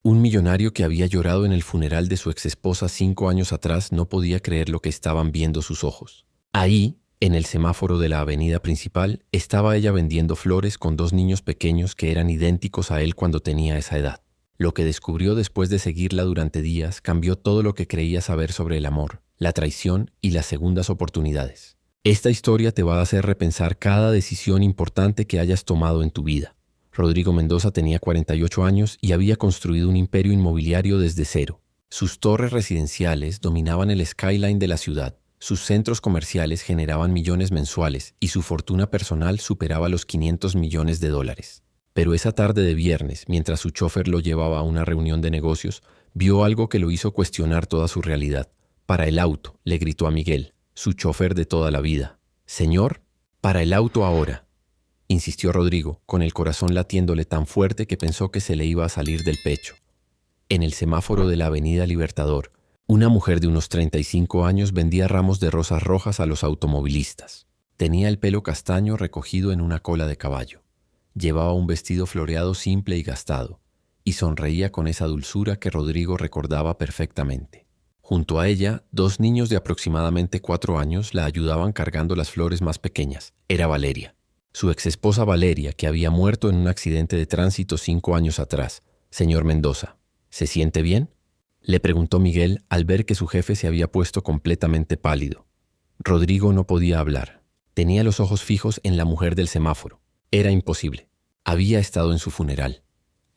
Un millonario que había llorado en el funeral de su exesposa 5 años atrás no podía creer lo que estaban viendo sus ojos. Ahí, en el semáforo de la avenida principal, estaba ella vendiendo flores con 2 niños pequeños que eran idénticos a él cuando tenía esa edad. Lo que descubrió después de seguirla durante días cambió todo lo que creía saber sobre el amor, la traición y las segundas oportunidades. Esta historia te va a hacer repensar cada decisión importante que hayas tomado en tu vida. Rodrigo Mendoza tenía 48 años y había construido un imperio inmobiliario desde cero. Sus torres residenciales dominaban el skyline de la ciudad, sus centros comerciales generaban millones mensuales y su fortuna personal superaba los 500 millones de dólares. Pero esa tarde de viernes, mientras su chofer lo llevaba a una reunión de negocios, vio algo que lo hizo cuestionar toda su realidad. «Para el auto», le gritó a Miguel, su chofer de toda la vida. «Señor, para el auto ahora», insistió Rodrigo, con el corazón latiéndole tan fuerte que pensó que se le iba a salir del pecho. En el semáforo de la Avenida Libertador, una mujer de unos 35 años vendía ramos de rosas rojas a los automovilistas. Tenía el pelo castaño recogido en una cola de caballo. Llevaba un vestido floreado simple y gastado, y sonreía con esa dulzura que Rodrigo recordaba perfectamente. Junto a ella, 2 niños de aproximadamente 4 años la ayudaban cargando las flores más pequeñas. Era Valeria. Su exesposa Valeria, que había muerto en un accidente de tránsito 5 años atrás. «Señor Mendoza, ¿se siente bien?», le preguntó Miguel al ver que su jefe se había puesto completamente pálido. Rodrigo no podía hablar. Tenía los ojos fijos en la mujer del semáforo. Era imposible. Había estado en su funeral.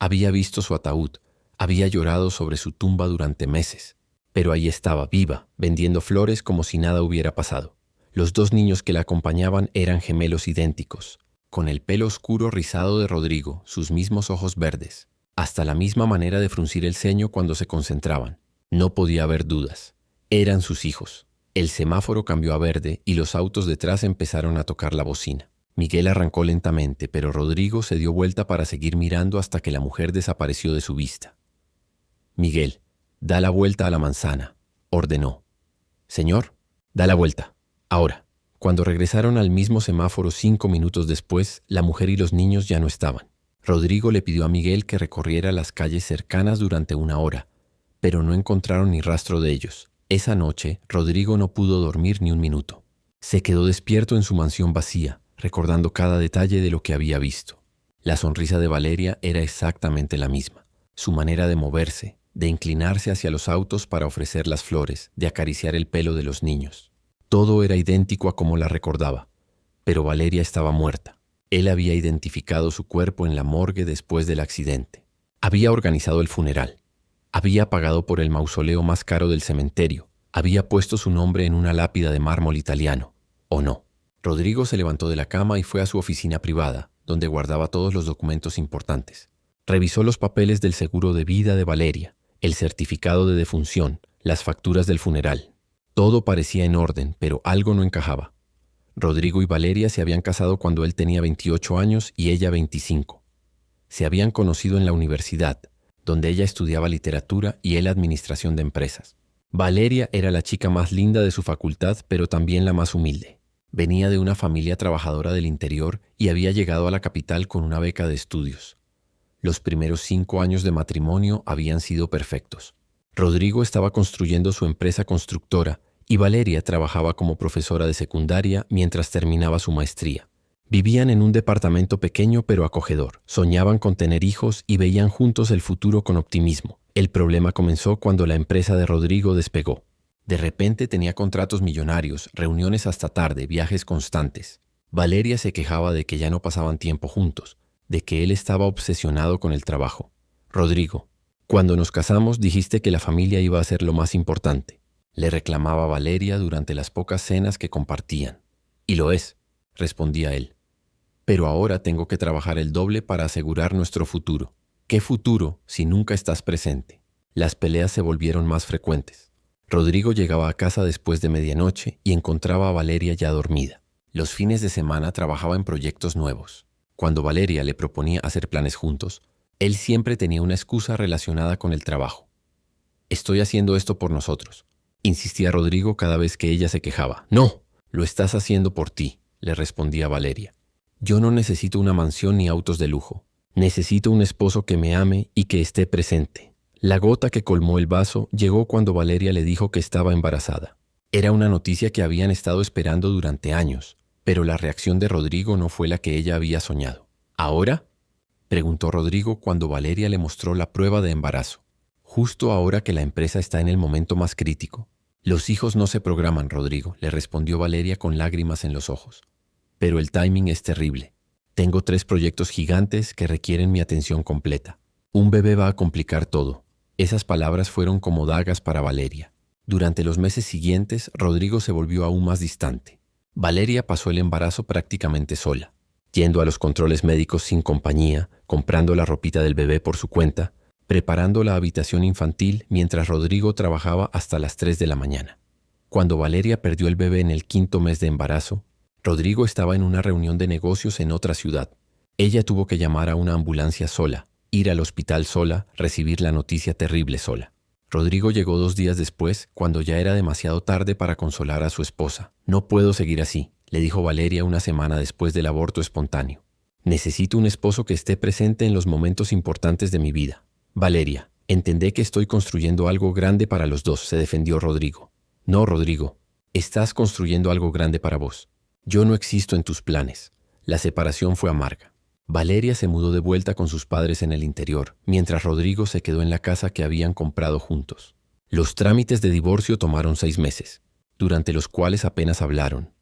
Había visto su ataúd. Había llorado sobre su tumba durante meses. Pero ahí estaba, viva, vendiendo flores como si nada hubiera pasado. Los 2 niños que la acompañaban eran gemelos idénticos, con el pelo oscuro rizado de Rodrigo, sus mismos ojos verdes, hasta la misma manera de fruncir el ceño cuando se concentraban. No podía haber dudas. Eran sus hijos. El semáforo cambió a verde y los autos detrás empezaron a tocar la bocina. Miguel arrancó lentamente, pero Rodrigo se dio vuelta para seguir mirando hasta que la mujer desapareció de su vista. «Miguel, da la vuelta a la manzana», ordenó. «Señor, da la vuelta. Ahora». Cuando regresaron al mismo semáforo 5 minutos después, la mujer y los niños ya no estaban. Rodrigo le pidió a Miguel que recorriera las calles cercanas durante 1 hora, pero no encontraron ni rastro de ellos. Esa noche, Rodrigo no pudo dormir ni un minuto. Se quedó despierto en su mansión vacía, recordando cada detalle de lo que había visto. La sonrisa de Valeria era exactamente la misma. Su manera de moverse, de inclinarse hacia los autos para ofrecer las flores, de acariciar el pelo de los niños. Todo era idéntico a como la recordaba, pero Valeria estaba muerta. Él había identificado su cuerpo en la morgue después del accidente. Había organizado el funeral. Había pagado por el mausoleo más caro del cementerio. Había puesto su nombre en una lápida de mármol italiano. ¿O no? Rodrigo se levantó de la cama y fue a su oficina privada, donde guardaba todos los documentos importantes. Revisó los papeles del seguro de vida de Valeria, el certificado de defunción, las facturas del funeral. Todo parecía en orden, pero algo no encajaba. Rodrigo y Valeria se habían casado cuando él tenía 28 años y ella 25. Se habían conocido en la universidad, donde ella estudiaba literatura y él administración de empresas. Valeria era la chica más linda de su facultad, pero también la más humilde. Venía de una familia trabajadora del interior y había llegado a la capital con una beca de estudios. Los primeros 5 años de matrimonio habían sido perfectos. Rodrigo estaba construyendo su empresa constructora y Valeria trabajaba como profesora de secundaria mientras terminaba su maestría. Vivían en un departamento pequeño pero acogedor. Soñaban con tener hijos y veían juntos el futuro con optimismo. El problema comenzó cuando la empresa de Rodrigo despegó. De repente tenía contratos millonarios, reuniones hasta tarde, viajes constantes. Valeria se quejaba de que ya no pasaban tiempo juntos, de que él estaba obsesionado con el trabajo. «Rodrigo, cuando nos casamos dijiste que la familia iba a ser lo más importante», le reclamaba Valeria durante las pocas cenas que compartían. «Y lo es», respondía él. «Pero ahora tengo que trabajar el doble para asegurar nuestro futuro». «¿Qué futuro si nunca estás presente?». Las peleas se volvieron más frecuentes. Rodrigo llegaba a casa después de medianoche y encontraba a Valeria ya dormida. Los fines de semana trabajaba en proyectos nuevos. Cuando Valeria le proponía hacer planes juntos, él siempre tenía una excusa relacionada con el trabajo. «Estoy haciendo esto por nosotros», insistía Rodrigo cada vez que ella se quejaba. «No, lo estás haciendo por ti», le respondía Valeria. «Yo no necesito una mansión ni autos de lujo. Necesito un esposo que me ame y que esté presente». La gota que colmó el vaso llegó cuando Valeria le dijo que estaba embarazada. Era una noticia que habían estado esperando durante años, pero la reacción de Rodrigo no fue la que ella había soñado. ¿Ahora?, preguntó Rodrigo cuando Valeria le mostró la prueba de embarazo. Justo ahora que la empresa está en el momento más crítico. Los hijos no se programan, Rodrigo, le respondió Valeria con lágrimas en los ojos. Pero el timing es terrible. Tengo 3 proyectos gigantes que requieren mi atención completa. Un bebé va a complicar todo. Esas palabras fueron como dagas para Valeria. Durante los meses siguientes, Rodrigo se volvió aún más distante. Valeria pasó el embarazo prácticamente sola, yendo a los controles médicos sin compañía, comprando la ropita del bebé por su cuenta, preparando la habitación infantil mientras Rodrigo trabajaba hasta las 3 de la mañana. Cuando Valeria perdió el bebé en el 5º mes de embarazo, Rodrigo estaba en una reunión de negocios en otra ciudad. Ella tuvo que llamar a una ambulancia sola, ir al hospital sola, recibir la noticia terrible sola. Rodrigo llegó 2 días después, cuando ya era demasiado tarde para consolar a su esposa. No puedo seguir así, le dijo Valeria una semana después del aborto espontáneo. Necesito un esposo que esté presente en los momentos importantes de mi vida. Valeria, entendé que estoy construyendo algo grande para los dos, se defendió Rodrigo. No, Rodrigo, estás construyendo algo grande para vos. Yo no existo en tus planes. La separación fue amarga. Valeria se mudó de vuelta con sus padres en el interior, mientras Rodrigo se quedó en la casa que habían comprado juntos. Los trámites de divorcio tomaron 6 meses, durante los cuales apenas hablaron.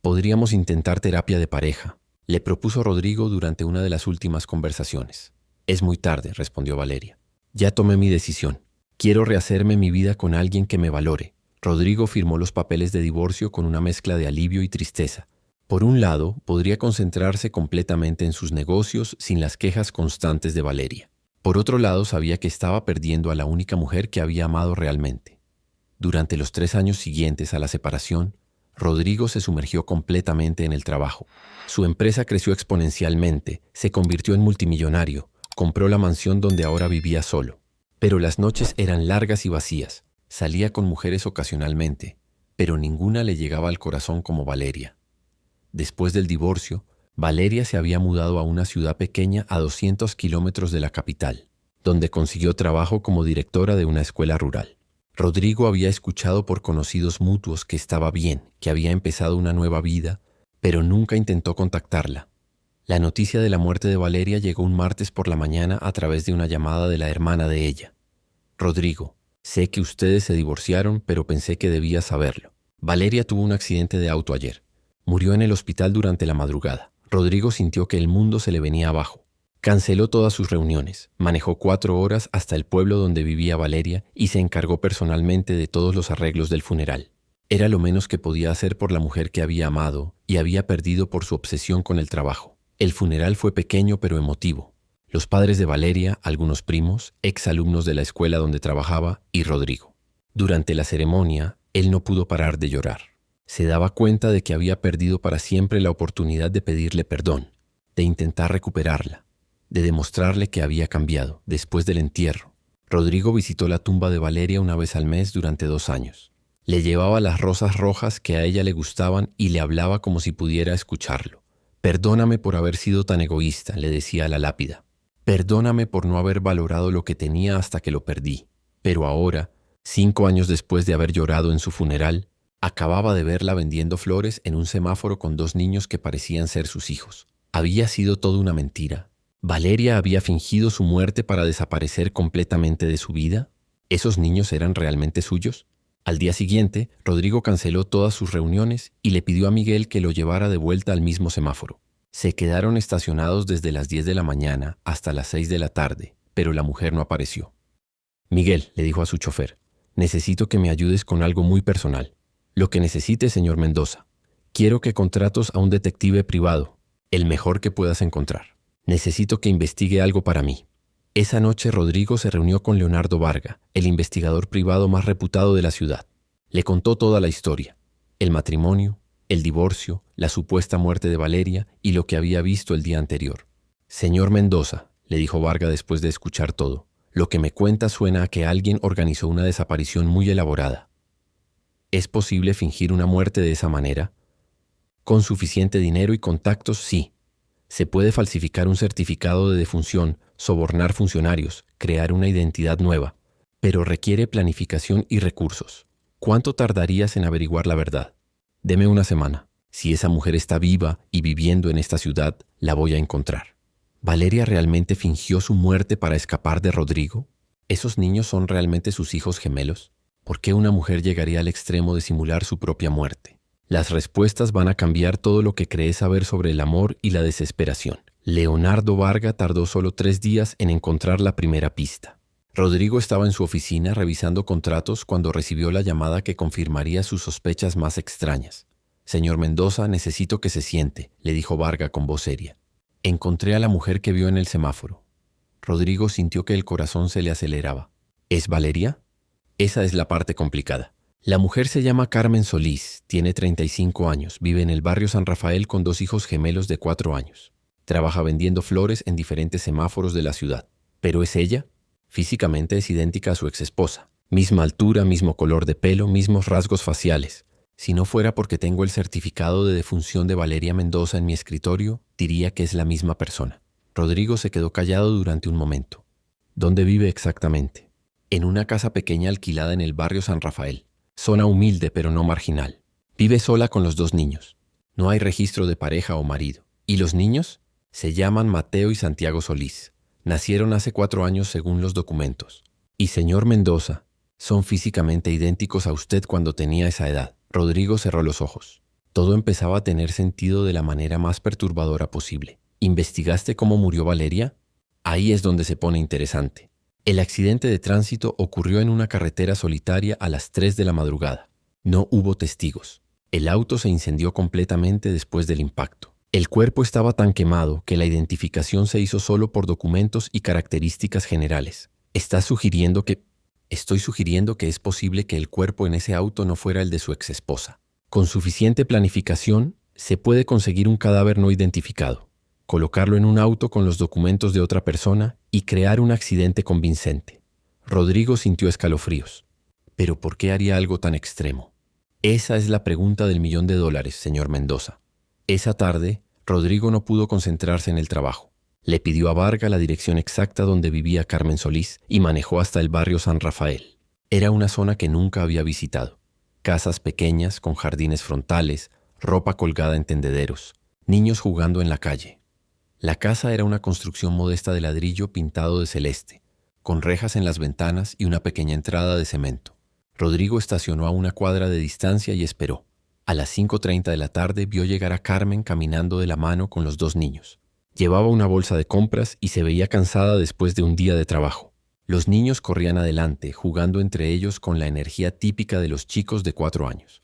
Podríamos intentar terapia de pareja, le propuso Rodrigo durante una de las últimas conversaciones. Es muy tarde, respondió Valeria. Ya tomé mi decisión. Quiero rehacerme mi vida con alguien que me valore. Rodrigo firmó los papeles de divorcio con una mezcla de alivio y tristeza. Por un lado, podría concentrarse completamente en sus negocios sin las quejas constantes de Valeria. Por otro lado, sabía que estaba perdiendo a la única mujer que había amado realmente. Durante los 3 años siguientes a la separación, Rodrigo se sumergió completamente en el trabajo. Su empresa creció exponencialmente, se convirtió en multimillonario, compró la mansión donde ahora vivía solo. Pero las noches eran largas y vacías. Salía con mujeres ocasionalmente, pero ninguna le llegaba al corazón como Valeria. Después del divorcio, Valeria se había mudado a una ciudad pequeña a 200 kilómetros de la capital, donde consiguió trabajo como directora de una escuela rural. Rodrigo había escuchado por conocidos mutuos que estaba bien, que había empezado una nueva vida, pero nunca intentó contactarla. La noticia de la muerte de Valeria llegó un martes por la mañana a través de una llamada de la hermana de ella. Rodrigo, sé que ustedes se divorciaron, pero pensé que debía saberlo. Valeria tuvo un accidente de auto ayer. Murió en el hospital durante la madrugada. Rodrigo sintió que el mundo se le venía abajo. Canceló todas sus reuniones, manejó 4 horas hasta el pueblo donde vivía Valeria y se encargó personalmente de todos los arreglos del funeral. Era lo menos que podía hacer por la mujer que había amado y había perdido por su obsesión con el trabajo. El funeral fue pequeño pero emotivo. Los padres de Valeria, algunos primos, exalumnos de la escuela donde trabajaba y Rodrigo. Durante la ceremonia, él no pudo parar de llorar. Se daba cuenta de que había perdido para siempre la oportunidad de pedirle perdón, de intentar recuperarla, de demostrarle que había cambiado después del entierro. Rodrigo visitó la tumba de Valeria una vez al mes durante 2 años. Le llevaba las rosas rojas que a ella le gustaban y le hablaba como si pudiera escucharlo. Perdóname por haber sido tan egoísta, le decía a la lápida. Perdóname por no haber valorado lo que tenía hasta que lo perdí. Pero ahora, 5 años después de haber llorado en su funeral, acababa de verla vendiendo flores en un semáforo con 2 niños que parecían ser sus hijos. Había sido toda una mentira. ¿Valeria había fingido su muerte para desaparecer completamente de su vida? ¿Esos niños eran realmente suyos? Al día siguiente, Rodrigo canceló todas sus reuniones y le pidió a Miguel que lo llevara de vuelta al mismo semáforo. Se quedaron estacionados desde las 10 de la mañana hasta las 6 de la tarde, pero la mujer no apareció. Miguel, le dijo a su chofer, necesito que me ayudes con algo muy personal. Lo que necesite, señor Mendoza. Quiero que contrates a un detective privado, el mejor que puedas encontrar. Necesito que investigue algo para mí. Esa noche Rodrigo se reunió con Leonardo Varga, el investigador privado más reputado de la ciudad. Le contó toda la historia, el matrimonio, el divorcio, la supuesta muerte de Valeria y lo que había visto el día anterior. Señor Mendoza, le dijo Varga después de escuchar todo, lo que me cuenta suena a que alguien organizó una desaparición muy elaborada. ¿Es posible fingir una muerte de esa manera? Con suficiente dinero y contactos, sí. Se puede falsificar un certificado de defunción, sobornar funcionarios, crear una identidad nueva. pero requiere planificación y recursos. ¿Cuánto tardarías en averiguar la verdad? Deme una semana. Si esa mujer está viva y viviendo en esta ciudad, la voy a encontrar. ¿Valeria realmente fingió su muerte para escapar de Rodrigo? ¿Esos niños son realmente sus hijos gemelos? ¿Por qué una mujer llegaría al extremo de simular su propia muerte? Las respuestas van a cambiar todo lo que crees saber sobre el amor y la desesperación. Leonardo Varga tardó solo 3 días en encontrar la primera pista. Rodrigo estaba en su oficina revisando contratos cuando recibió la llamada que confirmaría sus sospechas más extrañas. «Señor Mendoza, necesito que se siente», le dijo Varga con voz seria. «Encontré a la mujer que vio en el semáforo». Rodrigo sintió que el corazón se le aceleraba. ¿Es Valeria? Esa es la parte complicada. La mujer se llama Carmen Solís, tiene 35 años, vive en el barrio San Rafael con 2 hijos gemelos de 4 años. Trabaja vendiendo flores en diferentes semáforos de la ciudad. ¿Pero es ella? Físicamente es idéntica a su exesposa. Misma altura, mismo color de pelo, mismos rasgos faciales. Si no fuera porque tengo el certificado de defunción de Valeria Mendoza en mi escritorio, diría que es la misma persona. Rodrigo se quedó callado durante un momento. ¿Dónde vive exactamente? En una casa pequeña alquilada en el barrio San Rafael. Zona humilde pero no marginal. Vive sola con los 2 niños. No hay registro de pareja o marido. ¿Y los niños? Se llaman Mateo y Santiago Solís. Nacieron hace 4 años según los documentos. Y señor Mendoza, son físicamente idénticos a usted cuando tenía esa edad. Rodrigo cerró los ojos. Todo empezaba a tener sentido de la manera más perturbadora posible. ¿Investigaste cómo murió Valeria? Ahí es donde se pone interesante. El accidente de tránsito ocurrió en una carretera solitaria a las 3 de la madrugada. No hubo testigos. El auto se incendió completamente después del impacto. El cuerpo estaba tan quemado que la identificación se hizo solo por documentos y características generales. Estoy sugiriendo que es posible que el cuerpo en ese auto no fuera el de su exesposa. Con suficiente planificación, se puede conseguir un cadáver no identificado, colocarlo en un auto con los documentos de otra persona y crear un accidente convincente. Rodrigo sintió escalofríos. ¿Pero por qué haría algo tan extremo? Esa es la pregunta del $1.000.000, señor Mendoza. Esa tarde, Rodrigo no pudo concentrarse en el trabajo. Le pidió a Varga la dirección exacta donde vivía Carmen Solís y manejó hasta el barrio San Rafael. Era una zona que nunca había visitado. Casas pequeñas con jardines frontales, ropa colgada en tendederos, niños jugando en la calle. La casa era una construcción modesta de ladrillo pintado de celeste, con rejas en las ventanas y una pequeña entrada de cemento. Rodrigo estacionó a una cuadra de distancia y esperó. A las 5:30 de la tarde vio llegar a Carmen caminando de la mano con los 2 niños. Llevaba una bolsa de compras y se veía cansada después de un día de trabajo. Los niños corrían adelante, jugando entre ellos con la energía típica de los chicos de 4 años.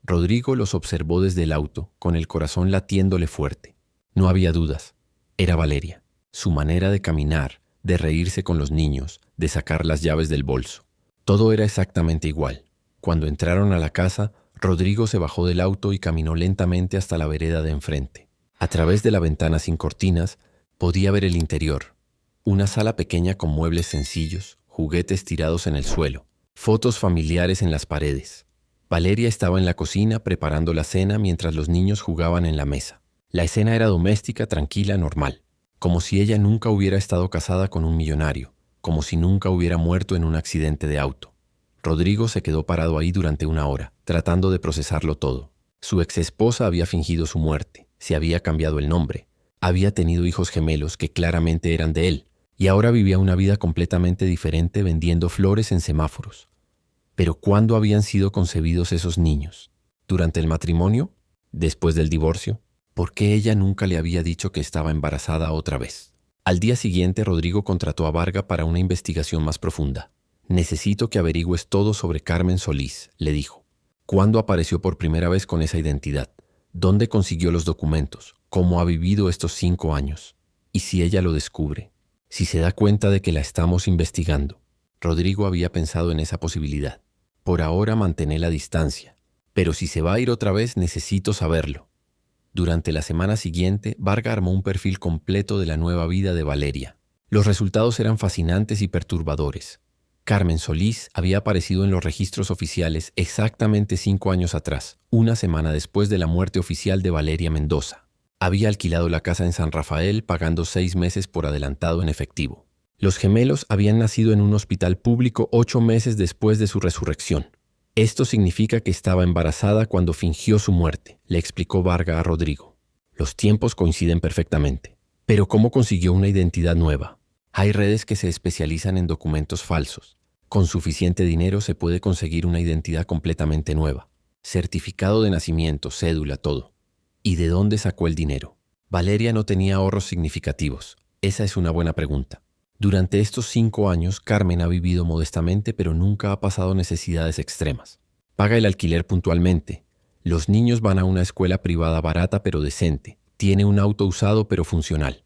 Rodrigo los observó desde el auto, con el corazón latiéndole fuerte. No había dudas. Era Valeria. Su manera de caminar, de reírse con los niños, de sacar las llaves del bolso. Todo era exactamente igual. Cuando entraron a la casa, Rodrigo se bajó del auto y caminó lentamente hasta la vereda de enfrente. A través de la ventana sin cortinas, podía ver el interior. Una sala pequeña con muebles sencillos, juguetes tirados en el suelo, fotos familiares en las paredes. Valeria estaba en la cocina preparando la cena mientras los niños jugaban en la mesa. La escena era doméstica, tranquila, normal. Como si ella nunca hubiera estado casada con un millonario, como si nunca hubiera muerto en un accidente de auto. Rodrigo se quedó parado ahí durante 1 hora, tratando de procesarlo todo. Su exesposa había fingido su muerte, se había cambiado el nombre, había tenido hijos gemelos que claramente eran de él, y ahora vivía una vida completamente diferente vendiendo flores en semáforos. Pero ¿cuándo habían sido concebidos esos niños? ¿Durante el matrimonio? ¿Después del divorcio? ¿Por qué ella nunca le había dicho que estaba embarazada otra vez? Al día siguiente, Rodrigo contrató a Varga para una investigación más profunda. «Necesito que averigües todo sobre Carmen Solís», le dijo. ¿Cuándo apareció por primera vez con esa identidad? ¿Dónde consiguió los documentos? ¿Cómo ha vivido estos 5 años? ¿Y si ella lo descubre? Si se da cuenta de que la estamos investigando. Rodrigo había pensado en esa posibilidad. Por ahora mantener la distancia. Pero si se va a ir otra vez, necesito saberlo. Durante la semana siguiente, Varga armó un perfil completo de la nueva vida de Valeria. Los resultados eran fascinantes y perturbadores. Carmen Solís había aparecido en los registros oficiales exactamente 5 años atrás, una semana después de la muerte oficial de Valeria Mendoza. Había alquilado la casa en San Rafael pagando 6 meses por adelantado en efectivo. Los gemelos habían nacido en un hospital público 8 meses después de su resurrección. Esto significa que estaba embarazada cuando fingió su muerte, le explicó Varga a Rodrigo. Los tiempos coinciden perfectamente. Pero ¿cómo consiguió una identidad nueva? Hay redes que se especializan en documentos falsos. Con suficiente dinero se puede conseguir una identidad completamente nueva. Certificado de nacimiento, cédula, todo. ¿Y de dónde sacó el dinero? Valeria no tenía ahorros significativos. Esa es una buena pregunta. Durante estos 5 años, Carmen ha vivido modestamente, pero nunca ha pasado necesidades extremas. Paga el alquiler puntualmente. Los niños van a una escuela privada barata pero decente. Tiene un auto usado pero funcional.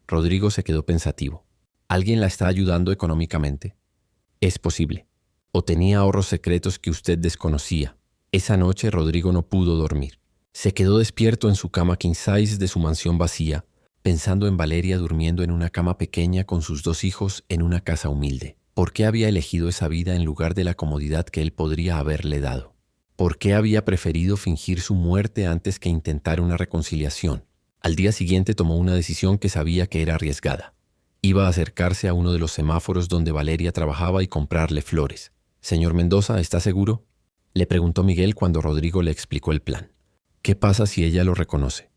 Rodrigo se quedó pensativo. ¿Alguien la está ayudando económicamente? Es posible. O tenía ahorros secretos que usted desconocía. Esa noche Rodrigo no pudo dormir. Se quedó despierto en su cama king size de su mansión vacía, pensando en Valeria durmiendo en una cama pequeña con sus 2 hijos en una casa humilde. ¿Por qué había elegido esa vida en lugar de la comodidad que él podría haberle dado? ¿Por qué había preferido fingir su muerte antes que intentar una reconciliación? Al día siguiente tomó una decisión que sabía que era arriesgada. Iba a acercarse a uno de los semáforos donde Valeria trabajaba y comprarle flores. «Señor Mendoza, ¿está seguro?», le preguntó Miguel cuando Rodrigo le explicó el plan. «¿Qué pasa si ella lo reconoce?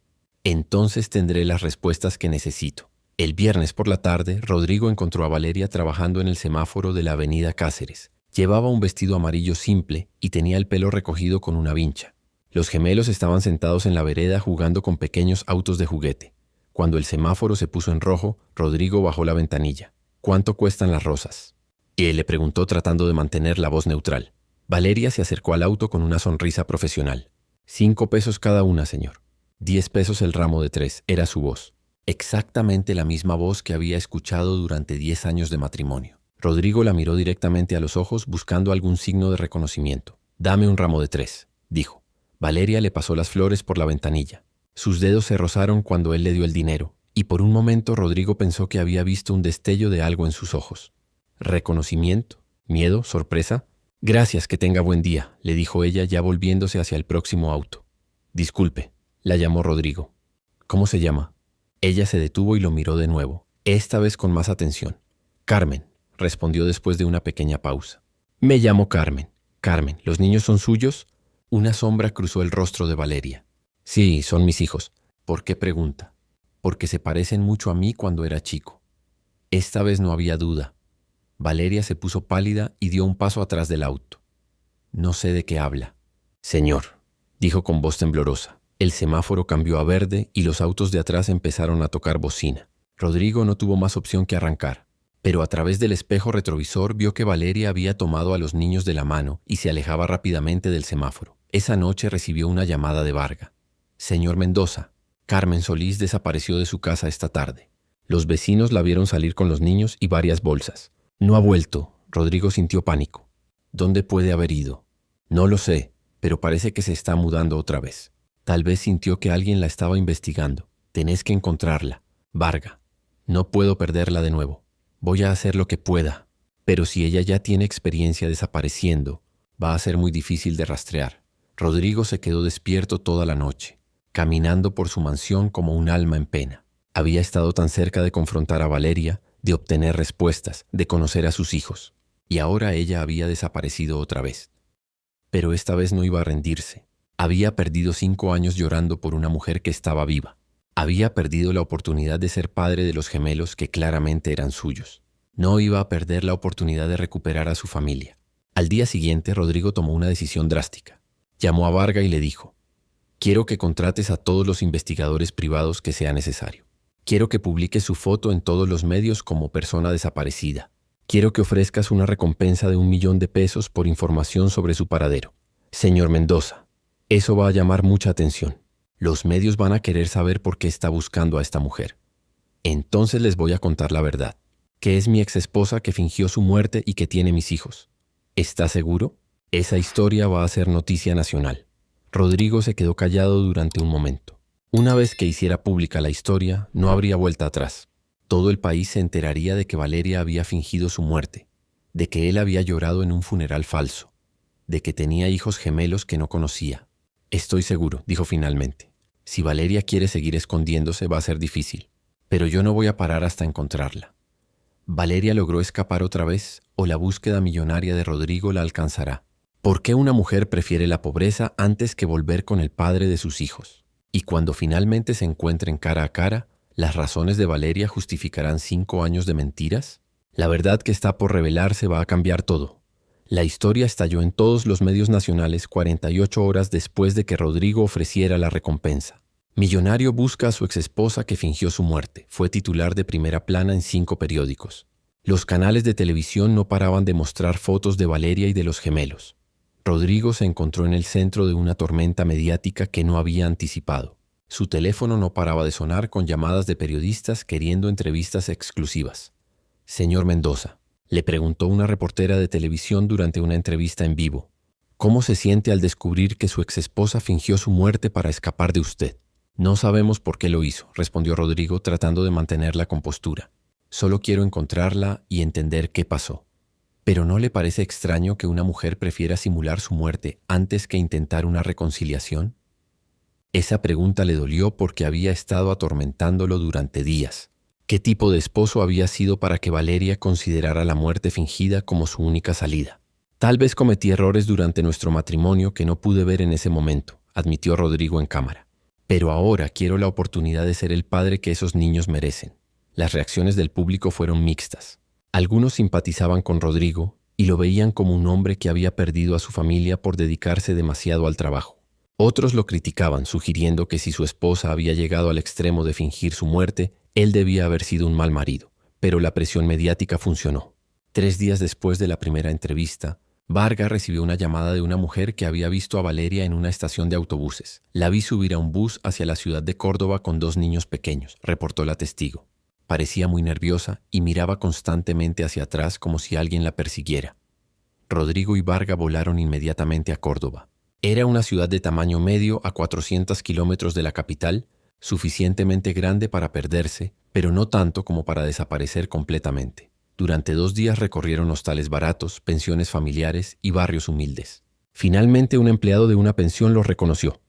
Entonces tendré las respuestas que necesito». El viernes por la tarde, Rodrigo encontró a Valeria trabajando en el semáforo de la avenida Cáceres. Llevaba un vestido amarillo simple y tenía el pelo recogido con una vincha. Los gemelos estaban sentados en la vereda jugando con pequeños autos de juguete. Cuando el semáforo se puso en rojo, Rodrigo bajó la ventanilla. «¿Cuánto cuestan las rosas?», y él le preguntó tratando de mantener la voz neutral. Valeria se acercó al auto con una sonrisa profesional. «5 pesos cada una, señor». «10 pesos el ramo de 3, era su voz. Exactamente la misma voz que había escuchado durante 10 años de matrimonio. Rodrigo la miró directamente a los ojos buscando algún signo de reconocimiento. «Dame un ramo de 3», dijo. Valeria le pasó las flores por la ventanilla. Sus dedos se rozaron cuando él le dio el dinero, y por un momento Rodrigo pensó que había visto un destello de algo en sus ojos. ¿Reconocimiento? ¿Miedo? ¿Sorpresa? «Gracias, que tenga buen día», le dijo ella ya volviéndose hacia el próximo auto. «Disculpe», la llamó Rodrigo. «¿Cómo se llama?». Ella se detuvo y lo miró de nuevo, esta vez con más atención. «Carmen», respondió después de una pequeña pausa. «Me llamo Carmen». «Carmen, ¿los niños son suyos?». Una sombra cruzó el rostro de Valeria. «Sí, son mis hijos». «¿Por qué pregunta?». «Porque se parecen mucho a mí cuando era chico». Esta vez no había duda. Valeria se puso pálida y dio un paso atrás del auto. «No sé de qué habla». «Señor», dijo con voz temblorosa. El semáforo cambió a verde y los autos de atrás empezaron a tocar bocina. Rodrigo no tuvo más opción que arrancar, pero a través del espejo retrovisor vio que Valeria había tomado a los niños de la mano y se alejaba rápidamente del semáforo. Esa noche recibió una llamada de Varga. «Señor Mendoza, Carmen Solís desapareció de su casa esta tarde. Los vecinos la vieron salir con los niños y varias bolsas. No ha vuelto». Rodrigo sintió pánico. «¿Dónde puede haber ido?». «No lo sé, pero parece que se está mudando otra vez». Tal vez sintió que alguien la estaba investigando. «Tenés que encontrarla, Varga. No puedo perderla de nuevo. Voy a hacer lo que pueda. Pero si ella ya tiene experiencia desapareciendo, va a ser muy difícil de rastrear». Rodrigo se quedó despierto toda la noche, caminando por su mansión como un alma en pena. Había estado tan cerca de confrontar a Valeria, de obtener respuestas, de conocer a sus hijos. Y ahora ella había desaparecido otra vez. Pero esta vez no iba a rendirse. Había perdido 5 años llorando por una mujer que estaba viva. Había perdido la oportunidad de ser padre de los gemelos que claramente eran suyos. No iba a perder la oportunidad de recuperar a su familia. Al día siguiente, Rodrigo tomó una decisión drástica. Llamó a Varga y le dijo: «Quiero que contrates a todos los investigadores privados que sea necesario. Quiero que publiques su foto en todos los medios como persona desaparecida. Quiero que ofrezcas una recompensa de 1 millón de pesos por información sobre su paradero. Señor Mendoza, eso va a llamar mucha atención. Los medios van a querer saber por qué está buscando a esta mujer. Entonces les voy a contar la verdad, que es mi exesposa que fingió su muerte y que tiene mis hijos. ¿Está seguro? Esa historia va a ser noticia nacional». Rodrigo se quedó callado durante un momento. Una vez que hiciera pública la historia, no habría vuelta atrás. Todo el país se enteraría de que Valeria había fingido su muerte, de que él había llorado en un funeral falso, de que tenía hijos gemelos que no conocía. «Estoy seguro», dijo finalmente. «Si Valeria quiere seguir escondiéndose va a ser difícil, pero yo no voy a parar hasta encontrarla». ¿Valeria logró escapar otra vez o la búsqueda millonaria de Rodrigo la alcanzará? ¿Por qué una mujer prefiere la pobreza antes que volver con el padre de sus hijos? Y cuando finalmente se encuentren cara a cara, ¿las razones de Valeria justificarán 5 años de mentiras? La verdad que está por revelarse va a cambiar todo. La historia estalló en todos los medios nacionales 48 horas después de que Rodrigo ofreciera la recompensa. Millonario busca a su exesposa que fingió su muerte. Fue titular de primera plana en 5 periódicos. Los canales de televisión no paraban de mostrar fotos de Valeria y de los gemelos. Rodrigo se encontró en el centro de una tormenta mediática que no había anticipado. Su teléfono no paraba de sonar con llamadas de periodistas queriendo entrevistas exclusivas. «Señor Mendoza», le preguntó una reportera de televisión durante una entrevista en vivo, «¿cómo se siente al descubrir que su exesposa fingió su muerte para escapar de usted?» «No sabemos por qué lo hizo», respondió Rodrigo tratando de mantener la compostura. «Solo quiero encontrarla y entender qué pasó». ¿Pero no le parece extraño que una mujer prefiera simular su muerte antes que intentar una reconciliación? Esa pregunta le dolió porque había estado atormentándolo durante días. ¿Qué tipo de esposo había sido para que Valeria considerara la muerte fingida como su única salida? «Tal vez cometí errores durante nuestro matrimonio que no pude ver en ese momento», admitió Rodrigo en cámara. «Pero ahora quiero la oportunidad de ser el padre que esos niños merecen». Las reacciones del público fueron mixtas. Algunos simpatizaban con Rodrigo y lo veían como un hombre que había perdido a su familia por dedicarse demasiado al trabajo. Otros lo criticaban, sugiriendo que si su esposa había llegado al extremo de fingir su muerte, él debía haber sido un mal marido. Pero la presión mediática funcionó. 3 días después de la primera entrevista, Varga recibió una llamada de una mujer que había visto a Valeria en una estación de autobuses. «La vi subir a un bus hacia la ciudad de Córdoba con 2 niños pequeños», reportó la testigo. Parecía muy nerviosa y miraba constantemente hacia atrás como si alguien la persiguiera. Rodrigo y Varga volaron inmediatamente a Córdoba. Era una ciudad de tamaño medio a 400 kilómetros de la capital, suficientemente grande para perderse, pero no tanto como para desaparecer completamente. Durante 2 días recorrieron hostales baratos, pensiones familiares y barrios humildes. Finalmente un empleado de una pensión los reconoció.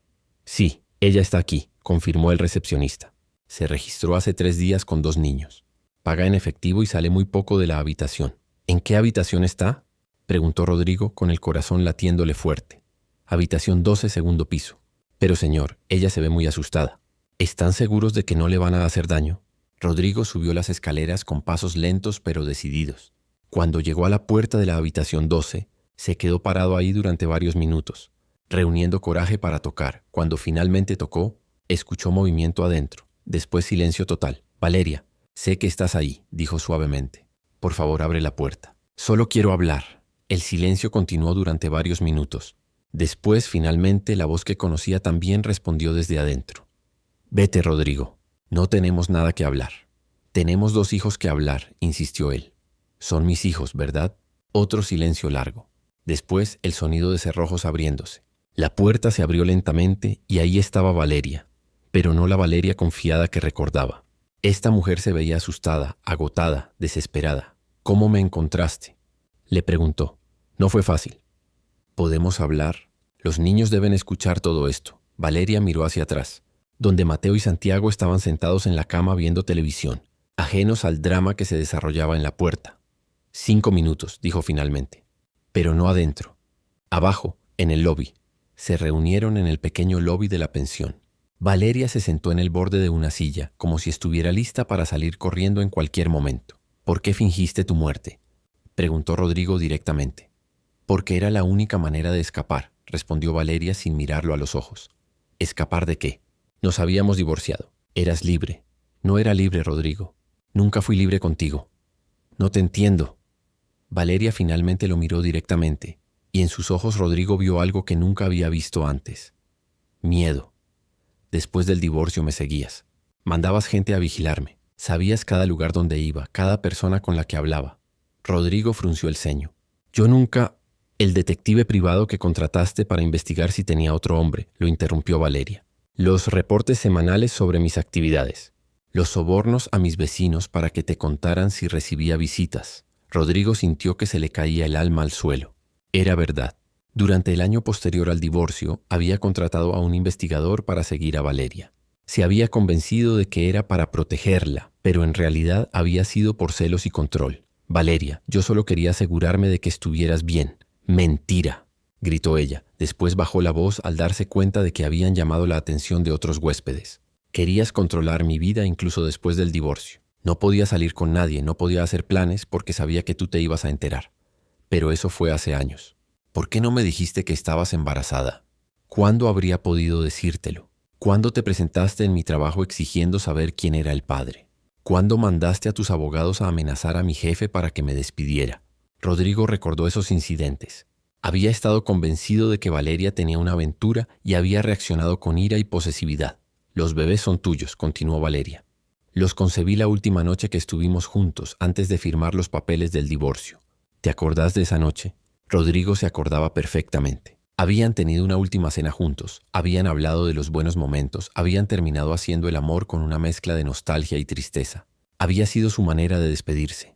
«Sí, ella está aquí», confirmó el recepcionista. Se registró hace 3 días con 2 niños. Paga en efectivo y sale muy poco de la habitación. «¿En qué habitación está?», preguntó Rodrigo con el corazón latiéndole fuerte. «Habitación 12, segundo piso». «Pero señor, ella se ve muy asustada». «¿Están seguros de que no le van a hacer daño?». Rodrigo subió las escaleras con pasos lentos pero decididos. Cuando llegó a la puerta de la habitación 12, se quedó parado ahí durante varios minutos, reuniendo coraje para tocar. Cuando finalmente tocó, escuchó movimiento adentro. Después silencio total. «Valeria, sé que estás ahí», dijo suavemente. «Por favor, abre la puerta. Solo quiero hablar». El silencio continuó durante varios minutos. Después, finalmente, la voz que conocía también respondió desde adentro. «Vete, Rodrigo. No tenemos nada que hablar». «Tenemos 2 hijos que hablar», insistió él. «Son mis hijos, ¿verdad?». Otro silencio largo. Después, el sonido de cerrojos abriéndose. La puerta se abrió lentamente y ahí estaba Valeria. Pero no la Valeria confiada que recordaba. Esta mujer se veía asustada, agotada, desesperada. «¿Cómo me encontraste?», le preguntó. «No fue fácil». «¿Podemos hablar? Los niños deben escuchar todo esto». Valeria miró hacia atrás, donde Mateo y Santiago estaban sentados en la cama viendo televisión, ajenos al drama que se desarrollaba en la puerta. 5 minutos, dijo finalmente. «Pero no adentro. Abajo, en el lobby». Se reunieron en el pequeño lobby de la pensión. Valeria se sentó en el borde de una silla, como si estuviera lista para salir corriendo en cualquier momento. «¿Por qué fingiste tu muerte?», preguntó Rodrigo directamente. «Porque era la única manera de escapar», respondió Valeria sin mirarlo a los ojos. «¿Escapar de qué?». «Nos habíamos divorciado. Eras libre». «No era libre, Rodrigo. Nunca fui libre contigo». «No te entiendo». Valeria finalmente lo miró directamente, y en sus ojos Rodrigo vio algo que nunca había visto antes. Miedo. Después del divorcio me seguías. Mandabas gente a vigilarme. Sabías cada lugar donde iba, cada persona con la que hablaba. Rodrigo frunció el ceño. «Yo nunca...». «El detective privado que contrataste para investigar si tenía otro hombre», lo interrumpió Valeria. «Los reportes semanales sobre mis actividades. Los sobornos a mis vecinos para que te contaran si recibía visitas». Rodrigo sintió que se le caía el alma al suelo. Era verdad. Durante el año posterior al divorcio, había contratado a un investigador para seguir a Valeria. Se había convencido de que era para protegerla, pero en realidad había sido por celos y control. Valeria, yo solo quería asegurarme de que estuvieras bien. Mentira, gritó ella. Después bajó la voz al darse cuenta de que habían llamado la atención de otros huéspedes. Querías controlar mi vida incluso después del divorcio. No podía salir con nadie, no podía hacer planes porque sabía que tú te ibas a enterar. Pero eso fue hace años. ¿Por qué no me dijiste que estabas embarazada? ¿Cuándo habría podido decírtelo? ¿Cuándo te presentaste en mi trabajo exigiendo saber quién era el padre? ¿Cuándo mandaste a tus abogados a amenazar a mi jefe para que me despidiera? Rodrigo recordó esos incidentes. Había estado convencido de que Valeria tenía una aventura y había reaccionado con ira y posesividad. Los bebés son tuyos, continuó Valeria. Los concebí la última noche que estuvimos juntos, antes de firmar los papeles del divorcio. ¿Te acordás de esa noche? Rodrigo se acordaba perfectamente. Habían tenido una última cena juntos, habían hablado de los buenos momentos, habían terminado haciendo el amor con una mezcla de nostalgia y tristeza. Había sido su manera de despedirse.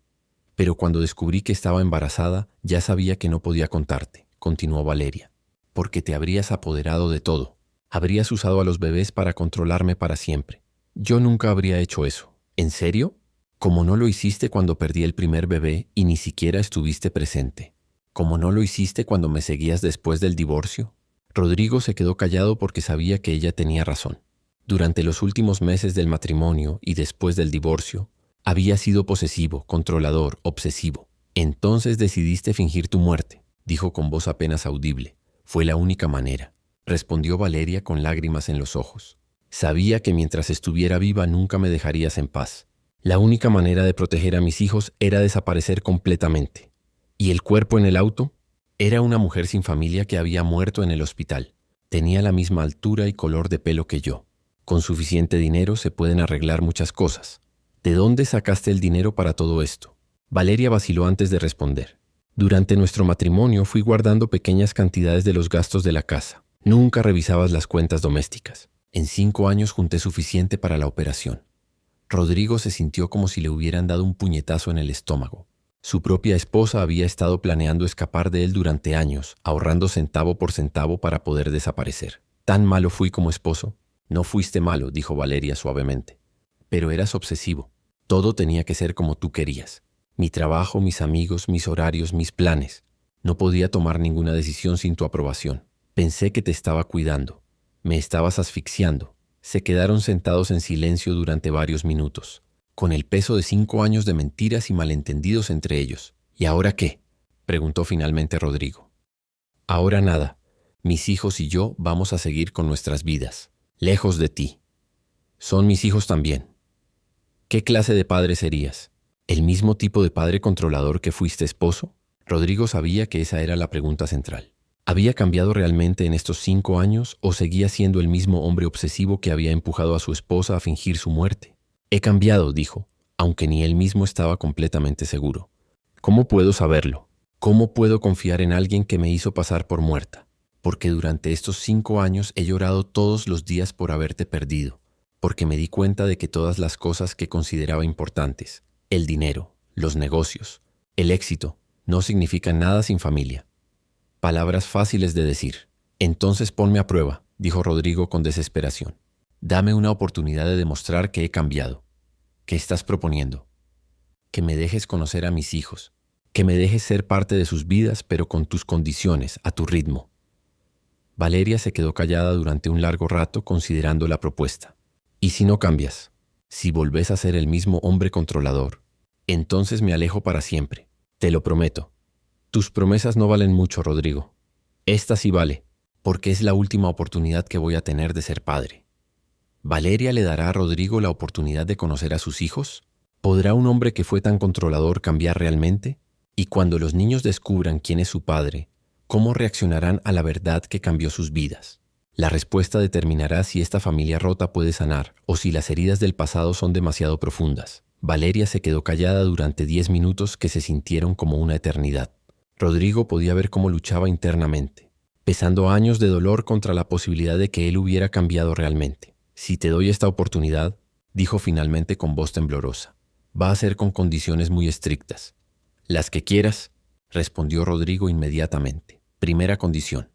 Pero cuando descubrí que estaba embarazada, ya sabía que no podía contarte, continuó Valeria, porque te habrías apoderado de todo. Habrías usado a los bebés para controlarme para siempre. Yo nunca habría hecho eso. ¿En serio? Como no lo hiciste cuando perdí el primer bebé y ni siquiera estuviste presente. ¿Como no lo hiciste cuando me seguías después del divorcio? Rodrigo se quedó callado porque sabía que ella tenía razón. Durante los últimos meses del matrimonio y después del divorcio, había sido posesivo, controlador, obsesivo. Entonces decidiste fingir tu muerte, dijo con voz apenas audible. Fue la única manera, respondió Valeria con lágrimas en los ojos. Sabía que mientras estuviera viva nunca me dejarías en paz. La única manera de proteger a mis hijos era desaparecer completamente. ¿Y el cuerpo en el auto? Era una mujer sin familia que había muerto en el hospital. Tenía la misma altura y color de pelo que yo. Con suficiente dinero se pueden arreglar muchas cosas. ¿De dónde sacaste el dinero para todo esto? Valeria vaciló antes de responder. Durante nuestro matrimonio fui guardando pequeñas cantidades de los gastos de la casa. Nunca revisabas las cuentas domésticas. En 5 años junté suficiente para la operación. Rodrigo se sintió como si le hubieran dado un puñetazo en el estómago. Su propia esposa había estado planeando escapar de él durante años, ahorrando centavo por centavo para poder desaparecer. ¿Tan malo fui como esposo? No fuiste malo, dijo Valeria suavemente. Pero eras obsesivo. Todo tenía que ser como tú querías. Mi trabajo, mis amigos, mis horarios, mis planes. No podía tomar ninguna decisión sin tu aprobación. Pensé que te estaba cuidando. Me estabas asfixiando. Se quedaron sentados en silencio durante varios minutos, con el peso de 5 años de mentiras y malentendidos entre ellos. ¿Y ahora qué?, preguntó finalmente Rodrigo. Ahora nada. Mis hijos y yo vamos a seguir con nuestras vidas, lejos de ti. Son mis hijos también. ¿Qué clase de padre serías? ¿El mismo tipo de padre controlador que fuiste esposo? Rodrigo sabía que esa era la pregunta central. ¿Había cambiado realmente en estos 5 años o seguía siendo el mismo hombre obsesivo que había empujado a su esposa a fingir su muerte? He cambiado, dijo, aunque ni él mismo estaba completamente seguro. ¿Cómo puedo saberlo? ¿Cómo puedo confiar en alguien que me hizo pasar por muerta? Porque durante estos 5 años he llorado todos los días por haberte perdido, porque me di cuenta de que todas las cosas que consideraba importantes, el dinero, los negocios, el éxito, no significan nada sin familia. Palabras fáciles de decir. Entonces ponme a prueba, dijo Rodrigo con desesperación. Dame una oportunidad de demostrar que he cambiado. ¿Qué estás proponiendo? Que me dejes conocer a mis hijos, que me dejes ser parte de sus vidas, pero con tus condiciones, a tu ritmo. Valeria se quedó callada durante un largo rato considerando la propuesta. ¿Y si no cambias? Si volvés a ser el mismo hombre controlador, entonces me alejo para siempre. Te lo prometo. Tus promesas no valen mucho, Rodrigo. Esta sí vale, porque es la última oportunidad que voy a tener de ser padre. ¿Valeria le dará a Rodrigo la oportunidad de conocer a sus hijos? ¿Podrá un hombre que fue tan controlador cambiar realmente? Y cuando los niños descubran quién es su padre, ¿cómo reaccionarán a la verdad que cambió sus vidas? La respuesta determinará si esta familia rota puede sanar o si las heridas del pasado son demasiado profundas. Valeria se quedó callada durante 10 minutos que se sintieron como una eternidad. Rodrigo podía ver cómo luchaba internamente, pesando años de dolor contra la posibilidad de que él hubiera cambiado realmente. Si te doy esta oportunidad, dijo finalmente con voz temblorosa, va a ser con condiciones muy estrictas. Las que quieras, respondió Rodrigo inmediatamente. Primera condición,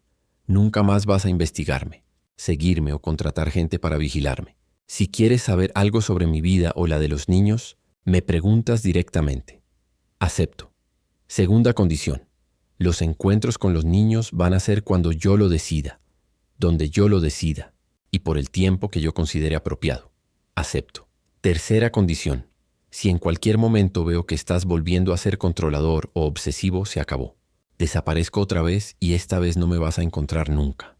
nunca más vas a investigarme, seguirme o contratar gente para vigilarme. Si quieres saber algo sobre mi vida o la de los niños, me preguntas directamente. Acepto. Segunda condición. Los encuentros con los niños van a ser cuando yo lo decida, donde yo lo decida, y por el tiempo que yo considere apropiado. Acepto. Tercera condición. Si en cualquier momento veo que estás volviendo a ser controlador o obsesivo, se acabó. Desaparezco otra vez y esta vez no me vas a encontrar nunca.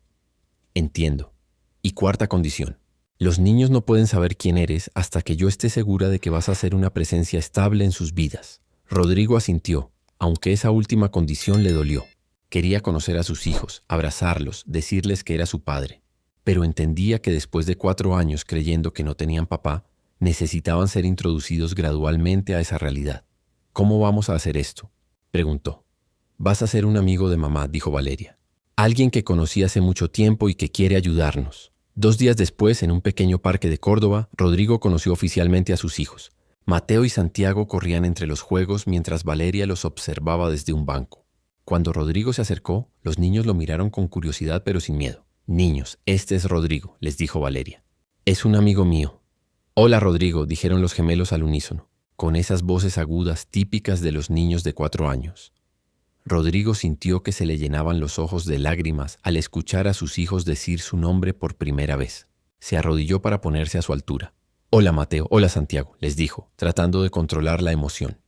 Entiendo. Y cuarta condición. Los niños no pueden saber quién eres hasta que yo esté segura de que vas a ser una presencia estable en sus vidas. Rodrigo asintió, aunque esa última condición le dolió. Quería conocer a sus hijos, abrazarlos, decirles que era su padre. Pero entendía que después de 4 años creyendo que no tenían papá, necesitaban ser introducidos gradualmente a esa realidad. ¿Cómo vamos a hacer esto?, preguntó. Vas a ser un amigo de mamá, dijo Valeria. Alguien que conocí hace mucho tiempo y que quiere ayudarnos. 2 días después, en un pequeño parque de Córdoba, Rodrigo conoció oficialmente a sus hijos. Mateo y Santiago corrían entre los juegos mientras Valeria los observaba desde un banco. Cuando Rodrigo se acercó, los niños lo miraron con curiosidad pero sin miedo. Niños, este es Rodrigo, les dijo Valeria. Es un amigo mío. Hola Rodrigo, dijeron los gemelos al unísono, con esas voces agudas típicas de los niños de 4 años. Rodrigo sintió que se le llenaban los ojos de lágrimas al escuchar a sus hijos decir su nombre por primera vez. Se arrodilló para ponerse a su altura. Hola Mateo, hola Santiago, les dijo, tratando de controlar la emoción.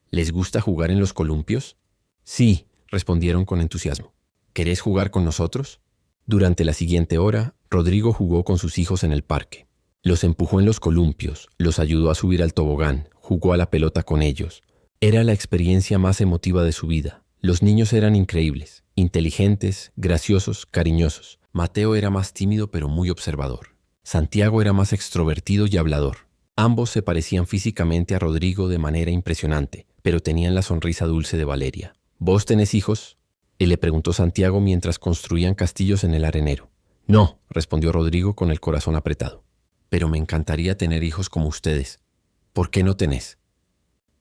¿Les gusta jugar en los columpios? Sí, respondieron con entusiasmo. ¿Querés jugar con nosotros? Durante la siguiente hora, Rodrigo jugó con sus hijos en el parque. Los empujó en los columpios, los ayudó a subir al tobogán, jugó a la pelota con ellos. Era la experiencia más emotiva de su vida. Los niños eran increíbles, inteligentes, graciosos, cariñosos. Mateo era más tímido pero muy observador. Santiago era más extrovertido y hablador. Ambos se parecían físicamente a Rodrigo de manera impresionante, pero tenían la sonrisa dulce de Valeria. ¿Vos tenés hijos?, le preguntó Santiago mientras construían castillos en el arenero. No, respondió Rodrigo con el corazón apretado. Pero me encantaría tener hijos como ustedes. ¿Por qué no tenés?,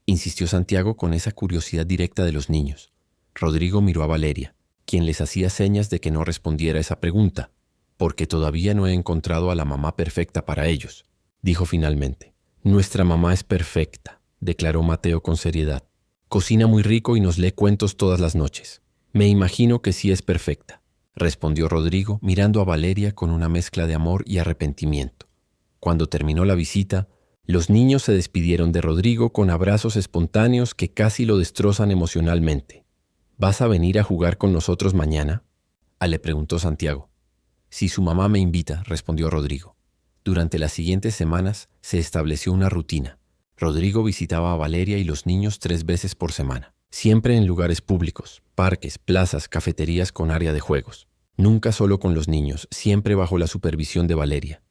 insistió Santiago con esa curiosidad directa de los niños. Rodrigo miró a Valeria, quien les hacía señas de que no respondiera esa pregunta, porque todavía no he encontrado a la mamá perfecta para ellos, dijo finalmente. Nuestra mamá es perfecta, declaró Mateo con seriedad. Cocina muy rico y nos lee cuentos todas las noches. Me imagino que sí es perfecta, respondió Rodrigo mirando a Valeria con una mezcla de amor y arrepentimiento. Cuando terminó la visita, los niños se despidieron de Rodrigo con abrazos espontáneos que casi lo destrozan emocionalmente. ¿Vas a venir a jugar con nosotros mañana?, le preguntó Santiago. Si su mamá me invita, respondió Rodrigo. Durante las siguientes semanas se estableció una rutina. Rodrigo visitaba a Valeria y los niños 3 veces por semana, siempre en lugares públicos, parques, plazas, cafeterías con área de juegos. Nunca solo con los niños, siempre bajo la supervisión de Valeria.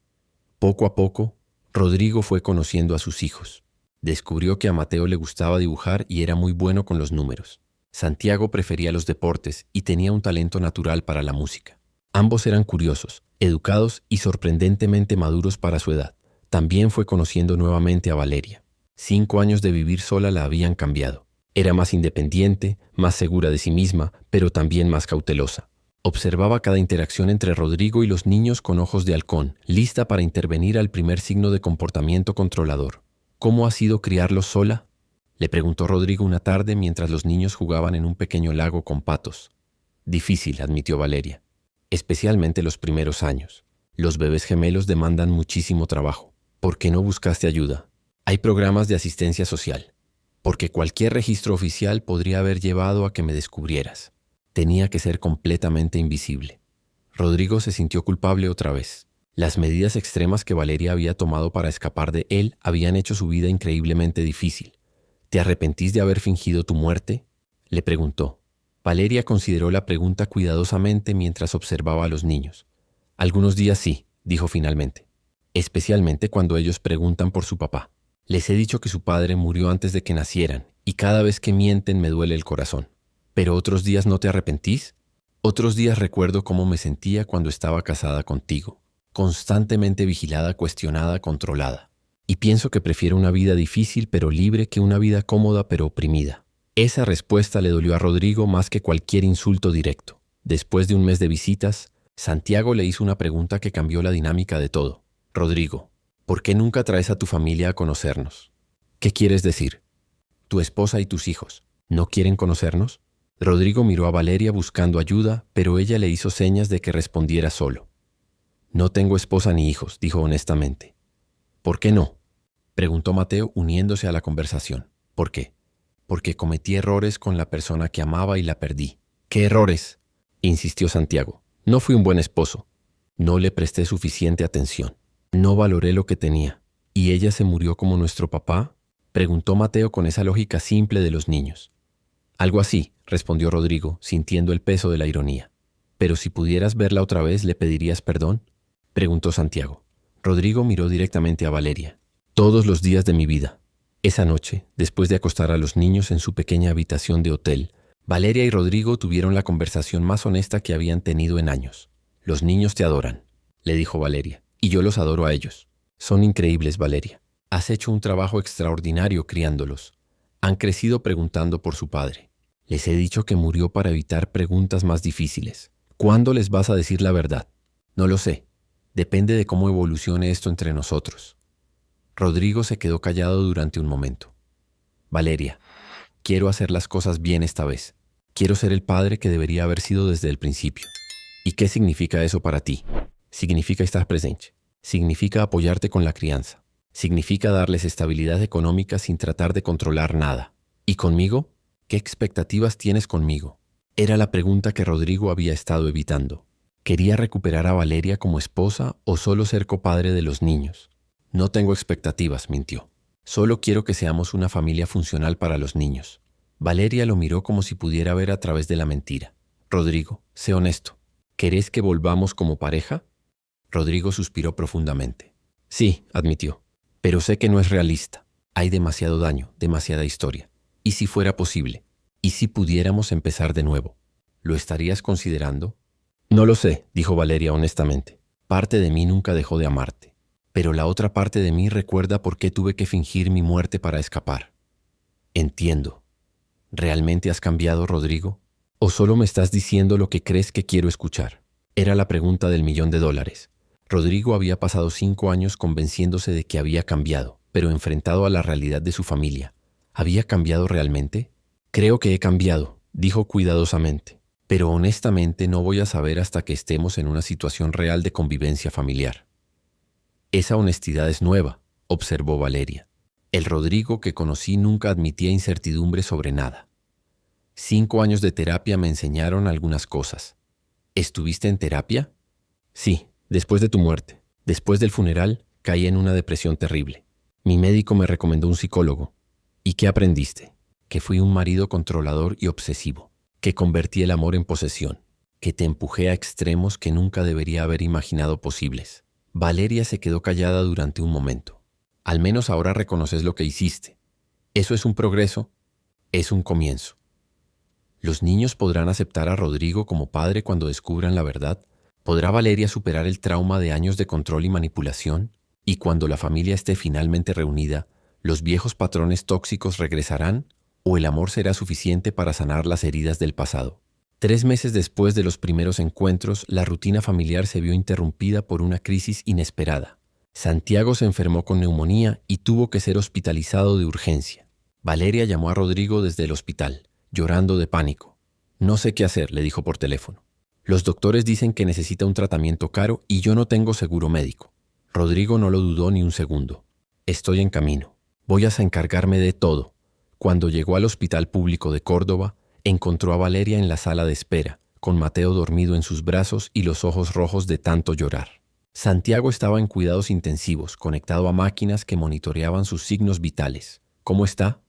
Poco a poco, Rodrigo fue conociendo a sus hijos. Descubrió que a Mateo le gustaba dibujar y era muy bueno con los números. Santiago prefería los deportes y tenía un talento natural para la música. Ambos eran curiosos, educados y sorprendentemente maduros para su edad. También fue conociendo nuevamente a Valeria. 5 años de vivir sola la habían cambiado. Era más independiente, más segura de sí misma, pero también más cautelosa. Observaba cada interacción entre Rodrigo y los niños con ojos de halcón, lista para intervenir al primer signo de comportamiento controlador. ¿Cómo ha sido criarlos sola?, le preguntó Rodrigo una tarde mientras los niños jugaban en un pequeño lago con patos. Difícil, admitió Valeria. Especialmente los primeros años. Los bebés gemelos demandan muchísimo trabajo. ¿Por qué no buscaste ayuda? Hay programas de asistencia social. Porque cualquier registro oficial podría haber llevado a que me descubrieras. Tenía que ser completamente invisible. Rodrigo se sintió culpable otra vez. Las medidas extremas que Valeria había tomado para escapar de él habían hecho su vida increíblemente difícil. ¿Te arrepentís de haber fingido tu muerte?, le preguntó. Valeria consideró la pregunta cuidadosamente mientras observaba a los niños. Algunos días sí, dijo finalmente. Especialmente cuando ellos preguntan por su papá. Les he dicho que su padre murió antes de que nacieran, y cada vez que mienten me duele el corazón. ¿Pero otros días no te arrepentís? Otros días recuerdo cómo me sentía cuando estaba casada contigo, constantemente vigilada, cuestionada, controlada. Y pienso que prefiero una vida difícil pero libre que una vida cómoda pero oprimida. Esa respuesta le dolió a Rodrigo más que cualquier insulto directo. Después de un mes de visitas, Santiago le hizo una pregunta que cambió la dinámica de todo. Rodrigo, ¿Por qué nunca traes a tu familia a conocernos? ¿Qué quieres decir? Tu esposa y tus hijos, ¿no quieren conocernos? Rodrigo miró a Valeria buscando ayuda, pero ella le hizo señas de que respondiera solo. No tengo esposa ni hijos, dijo honestamente. ¿Por qué no? Preguntó Mateo uniéndose a la conversación. ¿Por qué? Porque cometí errores con la persona que amaba y la perdí. ¿Qué errores? Insistió Santiago. No fui un buen esposo. No le presté suficiente atención. No valoré lo que tenía. ¿Y ella se murió como nuestro papá? Preguntó Mateo con esa lógica simple de los niños. Algo así, respondió Rodrigo, sintiendo el peso de la ironía. ¿Pero si pudieras verla otra vez, le pedirías perdón? Preguntó Santiago. Rodrigo miró directamente a Valeria. Todos los días de mi vida. Esa noche, después de acostar a los niños en su pequeña habitación de hotel, Valeria y Rodrigo tuvieron la conversación más honesta que habían tenido en años. Los niños te adoran, le dijo Valeria, y yo los adoro a ellos. Son increíbles, Valeria. Has hecho un trabajo extraordinario criándolos. Han crecido preguntando por su padre. Les he dicho que murió para evitar preguntas más difíciles. ¿Cuándo les vas a decir la verdad? No lo sé. Depende de cómo evolucione esto entre nosotros. Rodrigo se quedó callado durante un momento. Valeria, quiero hacer las cosas bien esta vez. Quiero ser el padre que debería haber sido desde el principio. ¿Y qué significa eso para ti? Significa estar presente. Significa apoyarte con la crianza. Significa darles estabilidad económica sin tratar de controlar nada. ¿Y conmigo? ¿Qué expectativas tienes conmigo? Era la pregunta que Rodrigo había estado evitando. ¿Quería recuperar a Valeria como esposa o solo ser copadre de los niños? No tengo expectativas, mintió. Solo quiero que seamos una familia funcional para los niños. Valeria lo miró como si pudiera ver a través de la mentira. Rodrigo, sé honesto. ¿Querés que volvamos como pareja? Rodrigo suspiró profundamente. Sí, admitió. Pero sé que no es realista. Hay demasiado daño, demasiada historia. ¿Y si fuera posible? ¿Y si pudiéramos empezar de nuevo? ¿Lo estarías considerando? No lo sé, dijo Valeria honestamente. Parte de mí nunca dejó de amarte. Pero la otra parte de mí recuerda por qué tuve que fingir mi muerte para escapar. Entiendo. ¿Realmente has cambiado, Rodrigo? ¿O solo me estás diciendo lo que crees que quiero escuchar? Era la pregunta del $1.000.000. Rodrigo había pasado 5 años convenciéndose de que había cambiado, pero enfrentado a la realidad de su familia. ¿Había cambiado realmente? Creo que he cambiado, dijo cuidadosamente. Pero honestamente no voy a saber hasta que estemos en una situación real de convivencia familiar. Esa honestidad es nueva, observó Valeria. El Rodrigo que conocí nunca admitía incertidumbre sobre nada. 5 años de terapia me enseñaron algunas cosas. ¿Estuviste en terapia? Sí, después de tu muerte. Después del funeral, caí en una depresión terrible. Mi médico me recomendó un psicólogo. ¿Y qué aprendiste? Que fui un marido controlador y obsesivo. Que convertí el amor en posesión. Que te empujé a extremos que nunca debería haber imaginado posibles. Valeria se quedó callada durante un momento. Al menos ahora reconoces lo que hiciste. Eso es un progreso, es un comienzo. ¿Los niños podrán aceptar a Rodrigo como padre cuando descubran la verdad? ¿Podrá Valeria superar el trauma de años de control y manipulación? Y cuando la familia esté finalmente reunida, ¿los viejos patrones tóxicos regresarán? ¿O el amor será suficiente para sanar las heridas del pasado? 3 meses después de los primeros encuentros, la rutina familiar se vio interrumpida por una crisis inesperada. Santiago se enfermó con neumonía y tuvo que ser hospitalizado de urgencia. Valeria llamó a Rodrigo desde el hospital, llorando de pánico. No sé qué hacer, le dijo por teléfono. Los doctores dicen que necesita un tratamiento caro y yo no tengo seguro médico. Rodrigo no lo dudó ni un segundo. Estoy en camino. Voy a encargarme de todo. Cuando llegó al Hospital Público de Córdoba, encontró a Valeria en la sala de espera, con Mateo dormido en sus brazos y los ojos rojos de tanto llorar. Santiago estaba en cuidados intensivos, conectado a máquinas que monitoreaban sus signos vitales. ¿Cómo está?,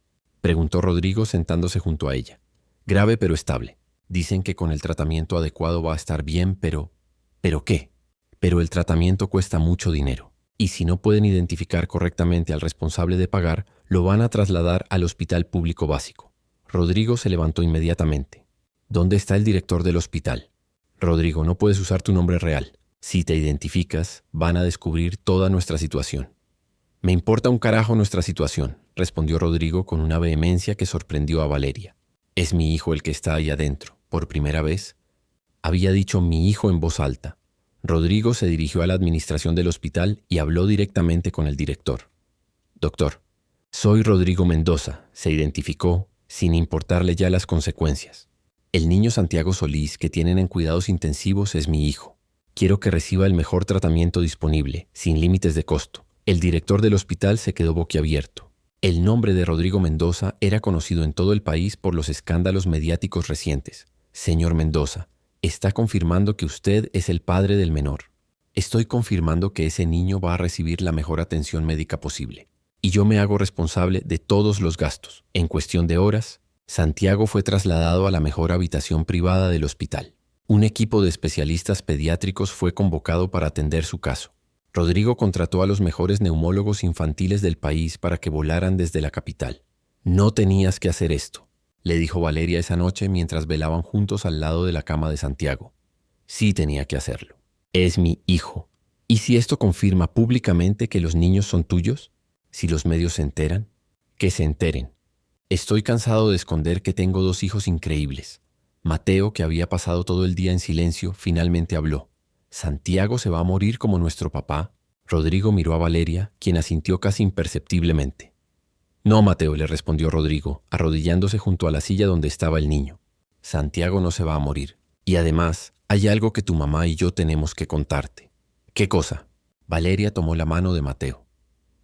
preguntó Rodrigo sentándose junto a ella. Grave pero estable. Dicen que con el tratamiento adecuado va a estar bien, pero... ¿Pero qué? Pero el tratamiento cuesta mucho dinero. Y si no pueden identificar correctamente al responsable de pagar, lo van a trasladar al Hospital Público Básico. Rodrigo se levantó inmediatamente. ¿Dónde está el director del hospital? Rodrigo, no puedes usar tu nombre real. Si te identificas, van a descubrir toda nuestra situación. Me importa un carajo nuestra situación, respondió Rodrigo con una vehemencia que sorprendió a Valeria. Es mi hijo el que está ahí adentro. Por primera vez, había dicho mi hijo en voz alta. Rodrigo se dirigió a la administración del hospital y habló directamente con el director. Doctor, soy Rodrigo Mendoza, se identificó, sin importarle ya las consecuencias. El niño Santiago Solís que tienen en cuidados intensivos es mi hijo. Quiero que reciba el mejor tratamiento disponible, sin límites de costo. El director del hospital se quedó boquiabierto. El nombre de Rodrigo Mendoza era conocido en todo el país por los escándalos mediáticos recientes. Señor Mendoza, está confirmando que usted es el padre del menor. Estoy confirmando que ese niño va a recibir la mejor atención médica posible. Y yo me hago responsable de todos los gastos. En cuestión de horas, Santiago fue trasladado a la mejor habitación privada del hospital. Un equipo de especialistas pediátricos fue convocado para atender su caso. Rodrigo contrató a los mejores neumólogos infantiles del país para que volaran desde la capital. No tenías que hacer esto, le dijo Valeria esa noche mientras velaban juntos al lado de la cama de Santiago. Sí tenía que hacerlo. Es mi hijo. ¿Y si esto confirma públicamente que los niños son tuyos? Si los medios se enteran, que se enteren. Estoy cansado de esconder que tengo 2 hijos increíbles. Mateo, que había pasado todo el día en silencio, finalmente habló. ¿Santiago se va a morir como nuestro papá? Rodrigo miró a Valeria, quien asintió casi imperceptiblemente. No, Mateo, le respondió Rodrigo, arrodillándose junto a la silla donde estaba el niño. Santiago no se va a morir. Y además, hay algo que tu mamá y yo tenemos que contarte. ¿Qué cosa? Valeria tomó la mano de Mateo.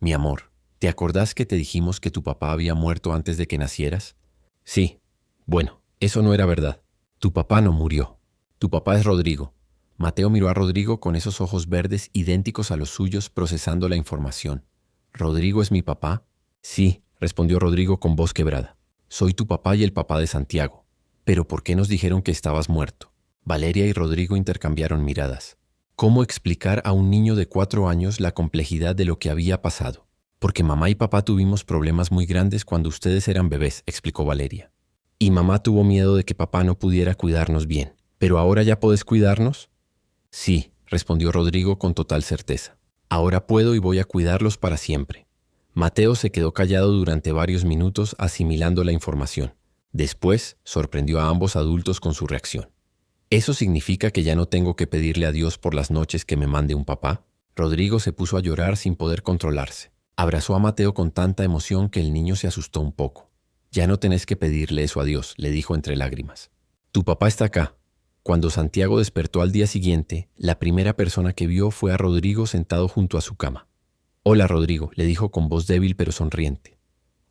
Mi amor, ¿te acordás que te dijimos que tu papá había muerto antes de que nacieras? Sí. Bueno, eso no era verdad. Tu papá no murió. Tu papá es Rodrigo. Mateo miró a Rodrigo con esos ojos verdes idénticos a los suyos, procesando la información. ¿Rodrigo es mi papá? Sí, respondió Rodrigo con voz quebrada. Soy tu papá y el papá de Santiago. ¿Pero por qué nos dijeron que estabas muerto? Valeria y Rodrigo intercambiaron miradas. ¿Cómo explicar a un niño de 4 años la complejidad de lo que había pasado? Porque mamá y papá tuvimos problemas muy grandes cuando ustedes eran bebés, explicó Valeria. Y mamá tuvo miedo de que papá no pudiera cuidarnos bien. ¿Pero ahora ya podés cuidarnos? Sí, respondió Rodrigo con total certeza. Ahora puedo y voy a cuidarlos para siempre. Mateo se quedó callado durante varios minutos asimilando la información. Después sorprendió a ambos adultos con su reacción. ¿Eso significa que ya no tengo que pedirle a Dios por las noches que me mande un papá? Rodrigo se puso a llorar sin poder controlarse. Abrazó a Mateo con tanta emoción que el niño se asustó un poco. Ya no tenés que pedirle eso a Dios, le dijo entre lágrimas. Tu papá está acá. Cuando Santiago despertó al día siguiente, la primera persona que vio fue a Rodrigo sentado junto a su cama. Hola, Rodrigo, le dijo con voz débil pero sonriente.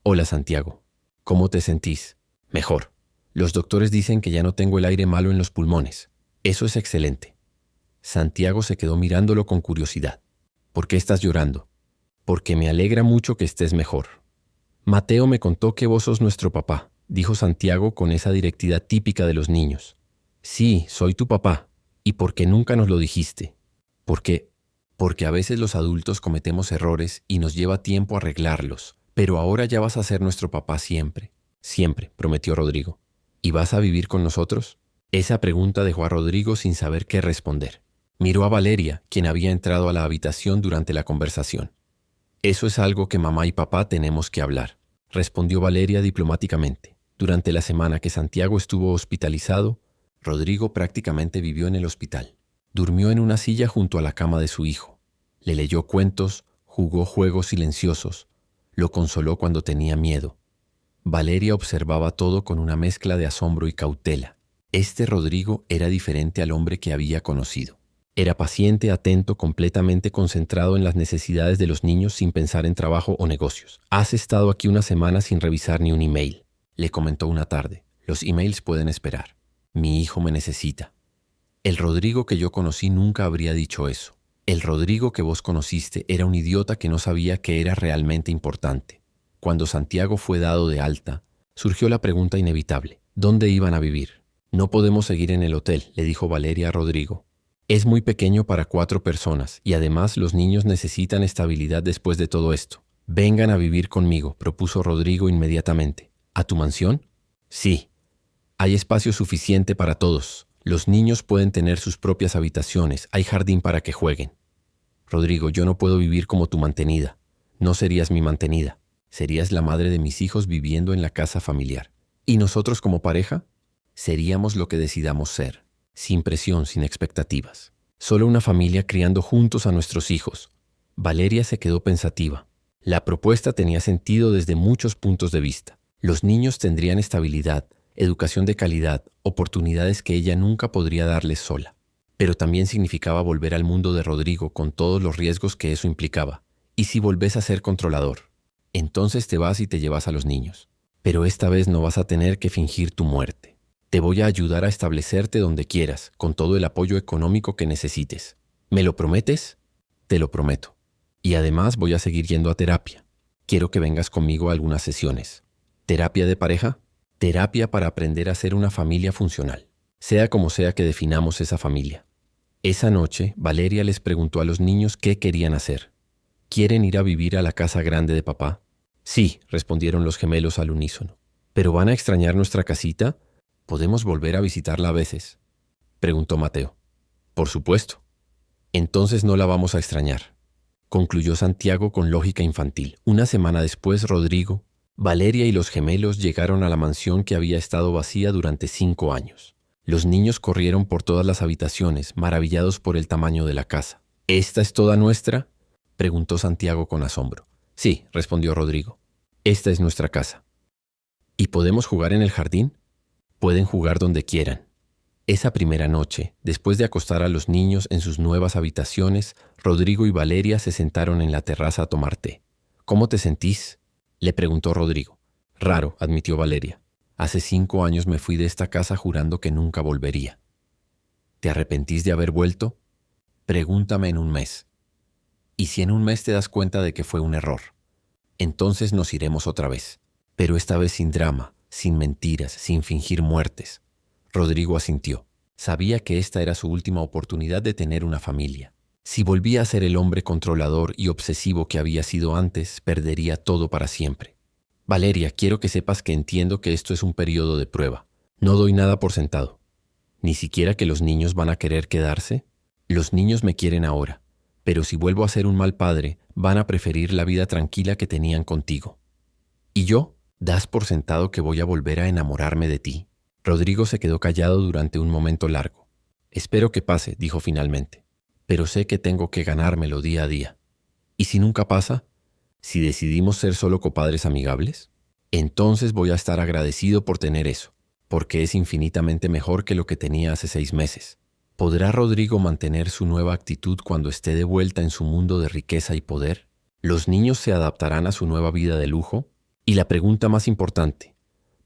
Hola, Santiago. ¿Cómo te sentís? Mejor. Los doctores dicen que ya no tengo el aire malo en los pulmones. Eso es excelente. Santiago se quedó mirándolo con curiosidad. ¿Por qué estás llorando? Porque me alegra mucho que estés mejor. Mateo me contó que vos sos nuestro papá, dijo Santiago con esa directidad típica de los niños. Sí, soy tu papá. ¿Y por qué nunca nos lo dijiste? Porque a veces los adultos cometemos errores y nos lleva tiempo arreglarlos. Pero ahora ya vas a ser nuestro papá siempre. Siempre, prometió Rodrigo. ¿Y vas a vivir con nosotros? Esa pregunta dejó a Rodrigo sin saber qué responder. Miró a Valeria, quien había entrado a la habitación durante la conversación. Eso es algo que mamá y papá tenemos que hablar, respondió Valeria diplomáticamente. Durante la semana que Santiago estuvo hospitalizado, Rodrigo prácticamente vivió en el hospital. Durmió en una silla junto a la cama de su hijo. Le leyó cuentos, jugó juegos silenciosos, lo consoló cuando tenía miedo. Valeria observaba todo con una mezcla de asombro y cautela. Este Rodrigo era diferente al hombre que había conocido. Era paciente, atento, completamente concentrado en las necesidades de los niños sin pensar en trabajo o negocios. Has estado aquí una semana sin revisar ni un email, le comentó una tarde. Los emails pueden esperar. Mi hijo me necesita. El Rodrigo que yo conocí nunca habría dicho eso. El Rodrigo que vos conociste era un idiota que no sabía que era realmente importante. Cuando Santiago fue dado de alta, surgió la pregunta inevitable. ¿Dónde iban a vivir? No podemos seguir en el hotel, le dijo Valeria a Rodrigo. Es muy pequeño para 4 personas y además los niños necesitan estabilidad después de todo esto. Vengan a vivir conmigo, propuso Rodrigo inmediatamente. ¿A tu mansión? Sí. Hay espacio suficiente para todos. Los niños pueden tener sus propias habitaciones. Hay jardín para que jueguen. Rodrigo, yo no puedo vivir como tu mantenida. No serías mi mantenida. Serías la madre de mis hijos viviendo en la casa familiar. ¿Y nosotros como pareja? Seríamos lo que decidamos ser. Sin presión, sin expectativas. Solo una familia criando juntos a nuestros hijos. Valeria se quedó pensativa. La propuesta tenía sentido desde muchos puntos de vista. Los niños tendrían estabilidad, educación de calidad, oportunidades que ella nunca podría darles sola. Pero también significaba volver al mundo de Rodrigo con todos los riesgos que eso implicaba. ¿Y si volvés a ser controlador? Entonces te vas y te llevas a los niños. Pero esta vez no vas a tener que fingir tu muerte. Te voy a ayudar a establecerte donde quieras, con todo el apoyo económico que necesites. ¿Me lo prometes? Te lo prometo. Y además voy a seguir yendo a terapia. Quiero que vengas conmigo a algunas sesiones. ¿Terapia de pareja? Terapia para aprender a ser una familia funcional, sea como sea que definamos esa familia. Esa noche, Valeria les preguntó a los niños qué querían hacer. ¿Quieren ir a vivir a la casa grande de papá? Sí, respondieron los gemelos al unísono. ¿Pero van a extrañar nuestra casita? ¿Podemos volver a visitarla a veces?, preguntó Mateo. Por supuesto. Entonces no la vamos a extrañar, concluyó Santiago con lógica infantil. Una semana después, Rodrigo, Valeria y los gemelos llegaron a la mansión que había estado vacía durante 5 años. Los niños corrieron por todas las habitaciones, maravillados por el tamaño de la casa. ¿Esta es toda nuestra?, preguntó Santiago con asombro. Sí, respondió Rodrigo. Esta es nuestra casa. ¿Y podemos jugar en el jardín? Pueden jugar donde quieran. Esa primera noche, después de acostar a los niños en sus nuevas habitaciones, Rodrigo y Valeria se sentaron en la terraza a tomar té. ¿Cómo te sentís?, le preguntó Rodrigo. Raro, admitió Valeria. Hace 5 años me fui de esta casa jurando que nunca volvería. ¿Te arrepentís de haber vuelto? Pregúntame en un mes. ¿Y si en un mes te das cuenta de que fue un error? Entonces nos iremos otra vez, pero esta vez sin drama, sin mentiras, sin fingir muertes. Rodrigo asintió. Sabía que esta era su última oportunidad de tener una familia. Si volvía a ser el hombre controlador y obsesivo que había sido antes, perdería todo para siempre. Valeria, quiero que sepas que entiendo que esto es un periodo de prueba. No doy nada por sentado. ¿Ni siquiera que los niños van a querer quedarse? Los niños me quieren ahora, pero si vuelvo a ser un mal padre, van a preferir la vida tranquila que tenían contigo. ¿Y yo? ¿Das por sentado que voy a volver a enamorarme de ti? Rodrigo se quedó callado durante un momento largo. Espero que pase, dijo finalmente. Pero sé que tengo que ganármelo día a día. ¿Y si nunca pasa? ¿Si decidimos ser solo copadres amigables? Entonces voy a estar agradecido por tener eso, porque es infinitamente mejor que lo que tenía hace 6 meses. ¿Podrá Rodrigo mantener su nueva actitud cuando esté de vuelta en su mundo de riqueza y poder? ¿Los niños se adaptarán a su nueva vida de lujo? Y la pregunta más importante,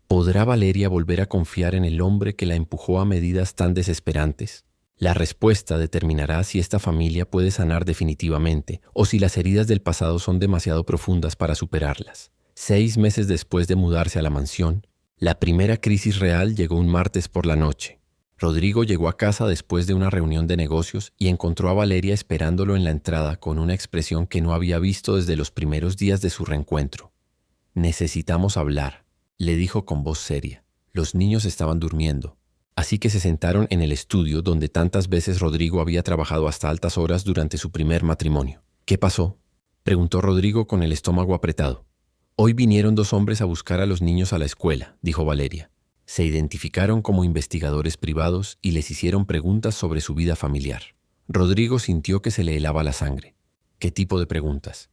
¿podrá Valeria volver a confiar en el hombre que la empujó a medidas tan desesperantes? La respuesta determinará si esta familia puede sanar definitivamente o si las heridas del pasado son demasiado profundas para superarlas. 6 meses después de mudarse a la mansión, la primera crisis real llegó un martes por la noche. Rodrigo llegó a casa después de una reunión de negocios y encontró a Valeria esperándolo en la entrada con una expresión que no había visto desde los primeros días de su reencuentro. «Necesitamos hablar», le dijo con voz seria. Los niños estaban durmiendo, así que se sentaron en el estudio donde tantas veces Rodrigo había trabajado hasta altas horas durante su primer matrimonio. «¿Qué pasó?», preguntó Rodrigo con el estómago apretado. «Hoy vinieron 2 hombres a buscar a los niños a la escuela», dijo Valeria. Se identificaron como investigadores privados y les hicieron preguntas sobre su vida familiar. Rodrigo sintió que se le helaba la sangre. ¿Qué tipo de preguntas?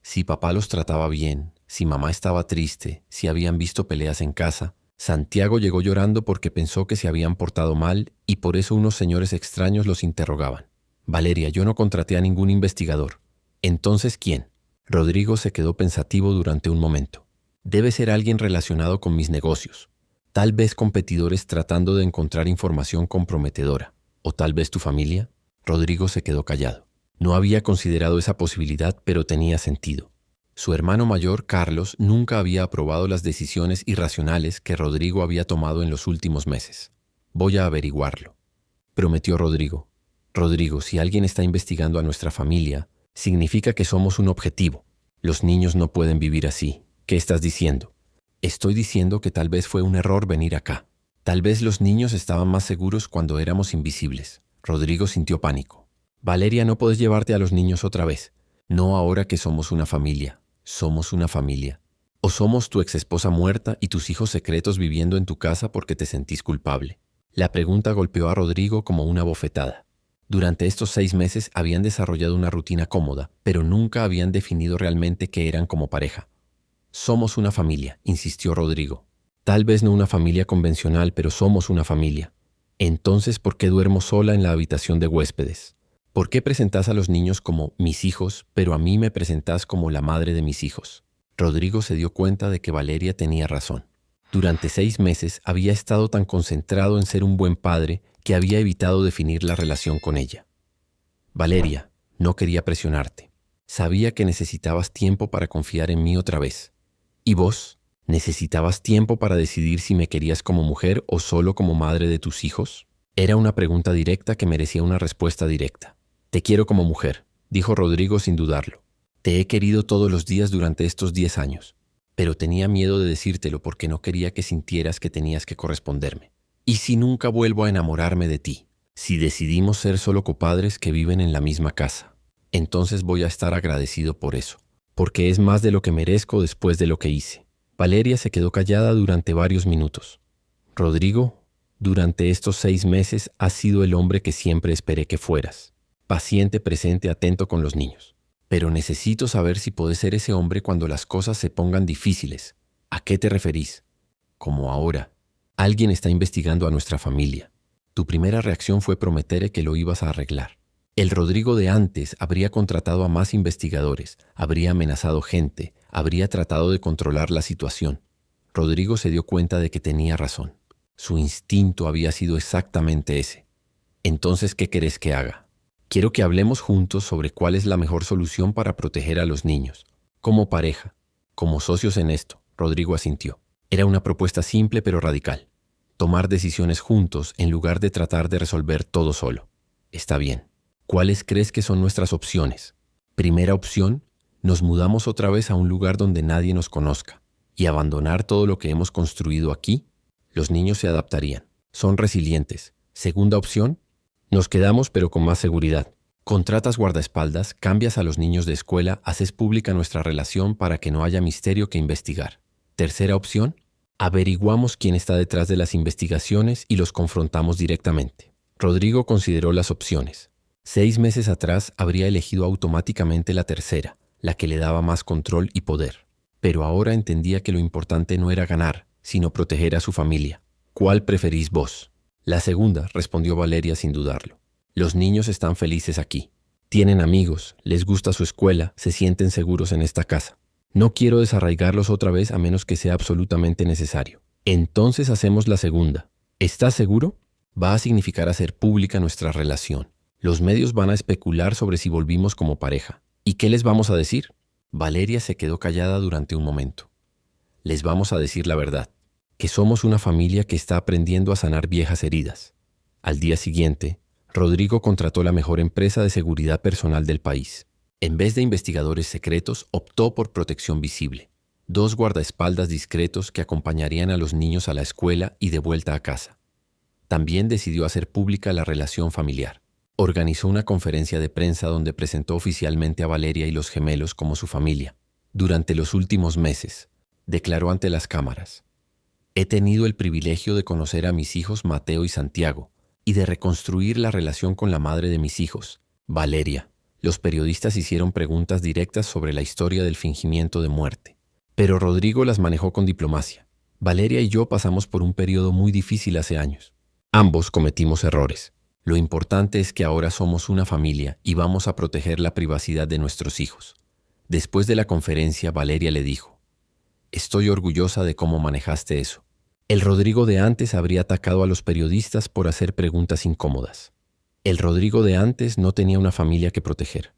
Si papá los trataba bien, si mamá estaba triste, si habían visto peleas en casa. Santiago llegó llorando porque pensó que se habían portado mal y por eso unos señores extraños los interrogaban. «Valeria, yo no contraté a ningún investigador». «¿Entonces quién?». Rodrigo se quedó pensativo durante un momento. «Debe ser alguien relacionado con mis negocios. Tal vez competidores tratando de encontrar información comprometedora. ¿O tal vez tu familia?». Rodrigo se quedó callado. No había considerado esa posibilidad, pero tenía sentido. Su hermano mayor, Carlos, nunca había aprobado las decisiones irracionales que Rodrigo había tomado en los últimos meses. «Voy a averiguarlo», prometió Rodrigo. «Rodrigo, si alguien está investigando a nuestra familia, significa que somos un objetivo. Los niños no pueden vivir así. ¿Qué estás diciendo?». «Estoy diciendo que tal vez fue un error venir acá. Tal vez los niños estaban más seguros cuando éramos invisibles». Rodrigo sintió pánico. «Valeria, no puedes llevarte a los niños otra vez. No ahora que somos una familia. Somos una familia. O somos tu exesposa muerta y tus hijos secretos viviendo en tu casa porque te sentís culpable». La pregunta golpeó a Rodrigo como una bofetada. Durante estos 6 meses habían desarrollado una rutina cómoda, pero nunca habían definido realmente qué eran como pareja. Somos una familia, insistió Rodrigo. Tal vez no una familia convencional, pero somos una familia. Entonces, ¿por qué duermo sola en la habitación de huéspedes? ¿Por qué presentás a los niños como mis hijos, pero a mí me presentás como la madre de mis hijos? Rodrigo se dio cuenta de que Valeria tenía razón. Durante 6 meses había estado tan concentrado en ser un buen padre que había evitado definir la relación con ella. Valeria, no quería presionarte. Sabía que necesitabas tiempo para confiar en mí otra vez. ¿Y vos? ¿Necesitabas tiempo para decidir si me querías como mujer o solo como madre de tus hijos? Era una pregunta directa que merecía una respuesta directa. Te quiero como mujer, dijo Rodrigo sin dudarlo. Te he querido todos los días durante estos 10 años, pero tenía miedo de decírtelo porque no quería que sintieras que tenías que corresponderme. ¿Y si nunca vuelvo a enamorarme de ti? Si decidimos ser solo copadres que viven en la misma casa, entonces voy a estar agradecido por eso, porque es más de lo que merezco después de lo que hice. Valeria se quedó callada durante varios minutos. Rodrigo, durante estos 6 meses has sido el hombre que siempre esperé que fueras. Paciente, presente, atento con los niños. Pero necesito saber si podés ser ese hombre cuando las cosas se pongan difíciles. ¿A qué te referís? Como ahora. Alguien está investigando a nuestra familia. Tu primera reacción fue prometer que lo ibas a arreglar. El Rodrigo de antes habría contratado a más investigadores, habría amenazado gente, habría tratado de controlar la situación. Rodrigo se dio cuenta de que tenía razón. Su instinto había sido exactamente ese. Entonces, ¿qué querés que haga? Quiero que hablemos juntos sobre cuál es la mejor solución para proteger a los niños. Como pareja, como socios en esto, Rodrigo asintió. Era una propuesta simple pero radical. Tomar decisiones juntos en lugar de tratar de resolver todo solo. Está bien. ¿Cuáles crees que son nuestras opciones? Primera opción, nos mudamos otra vez a un lugar donde nadie nos conozca y abandonar todo lo que hemos construido aquí. Los niños se adaptarían. Son resilientes. Segunda opción, nos quedamos pero con más seguridad. Contratas guardaespaldas, cambias a los niños de escuela, haces pública nuestra relación para que no haya misterio que investigar. Tercera opción, averiguamos quién está detrás de las investigaciones y los confrontamos directamente. Rodrigo consideró las opciones. 6 meses atrás habría elegido automáticamente la tercera, la que le daba más control y poder. Pero ahora entendía que lo importante no era ganar, sino proteger a su familia. ¿Cuál preferís vos? La segunda, respondió Valeria sin dudarlo. Los niños están felices aquí. Tienen amigos, les gusta su escuela, se sienten seguros en esta casa. No quiero desarraigarlos otra vez a menos que sea absolutamente necesario. Entonces hacemos la segunda. ¿Estás seguro? Va a significar hacer pública nuestra relación. Los medios van a especular sobre si volvimos como pareja. ¿Y qué les vamos a decir? Valeria se quedó callada durante un momento. Les vamos a decir la verdad, que somos una familia que está aprendiendo a sanar viejas heridas. Al día siguiente, Rodrigo contrató la mejor empresa de seguridad personal del país. En vez de investigadores secretos, optó por protección visible. 2 guardaespaldas discretos que acompañarían a los niños a la escuela y de vuelta a casa. También decidió hacer pública la relación familiar. Organizó una conferencia de prensa donde presentó oficialmente a Valeria y los gemelos como su familia. Durante los últimos meses, declaró ante las cámaras: he tenido el privilegio de conocer a mis hijos Mateo y Santiago y de reconstruir la relación con la madre de mis hijos, Valeria. Los periodistas hicieron preguntas directas sobre la historia del fingimiento de muerte, pero Rodrigo las manejó con diplomacia. Valeria y yo pasamos por un periodo muy difícil hace años. Ambos cometimos errores. Lo importante es que ahora somos una familia y vamos a proteger la privacidad de nuestros hijos. Después de la conferencia, Valeria le dijo: estoy orgullosa de cómo manejaste eso. El Rodrigo de antes habría atacado a los periodistas por hacer preguntas incómodas. El Rodrigo de antes no tenía una familia que proteger.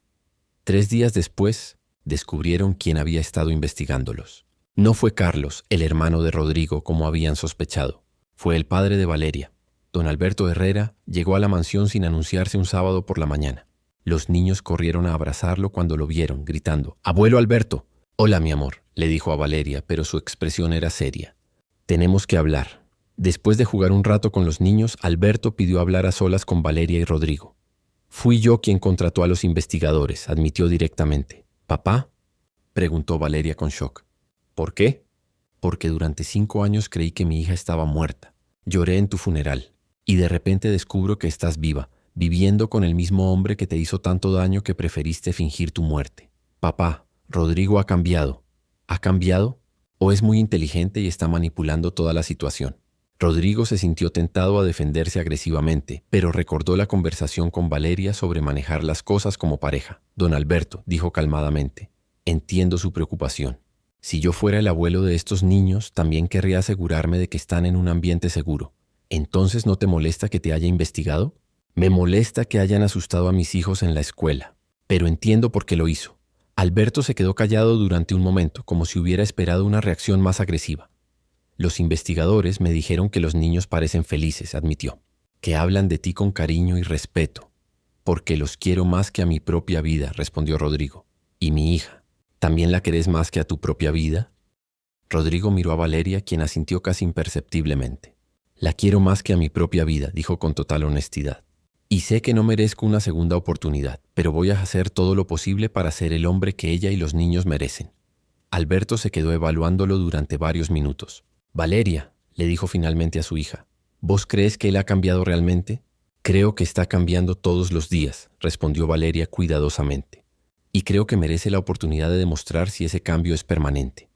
3 días después, descubrieron quién había estado investigándolos. No fue Carlos, el hermano de Rodrigo, como habían sospechado. Fue el padre de Valeria. Don Alberto Herrera llegó a la mansión sin anunciarse un sábado por la mañana. Los niños corrieron a abrazarlo cuando lo vieron, gritando: ¡Abuelo Alberto! Hola, mi amor, le dijo a Valeria, pero su expresión era seria. Tenemos que hablar. Después de jugar un rato con los niños, Alberto pidió hablar a solas con Valeria y Rodrigo. Fui yo quien contrató a los investigadores, admitió directamente. ¿Papá? Preguntó Valeria con shock. ¿Por qué? Porque durante 5 años creí que mi hija estaba muerta. Lloré en tu funeral. Y de repente descubro que estás viva, viviendo con el mismo hombre que te hizo tanto daño que preferiste fingir tu muerte. Papá, Rodrigo ha cambiado. ¿Ha cambiado? ¿O es muy inteligente y está manipulando toda la situación? Rodrigo se sintió tentado a defenderse agresivamente, pero recordó la conversación con Valeria sobre manejar las cosas como pareja. Don Alberto, dijo calmadamente, entiendo su preocupación. Si yo fuera el abuelo de estos niños, también querría asegurarme de que están en un ambiente seguro. ¿Entonces no te molesta que te haya investigado? Me molesta que hayan asustado a mis hijos en la escuela, pero entiendo por qué lo hizo. Alberto se quedó callado durante un momento, como si hubiera esperado una reacción más agresiva. Los investigadores me dijeron que los niños parecen felices, admitió, que hablan de ti con cariño y respeto, porque los quiero más que a mi propia vida, respondió Rodrigo. ¿Y mi hija? ¿También la querés más que a tu propia vida? Rodrigo miró a Valeria, quien asintió casi imperceptiblemente. La quiero más que a mi propia vida, dijo con total honestidad. Y sé que no merezco una segunda oportunidad, pero voy a hacer todo lo posible para ser el hombre que ella y los niños merecen. Alberto se quedó evaluándolo durante varios minutos. Valeria, le dijo finalmente a su hija, ¿vos crees que él ha cambiado realmente? Creo que está cambiando todos los días, respondió Valeria cuidadosamente. Y creo que merece la oportunidad de demostrar si ese cambio es permanente.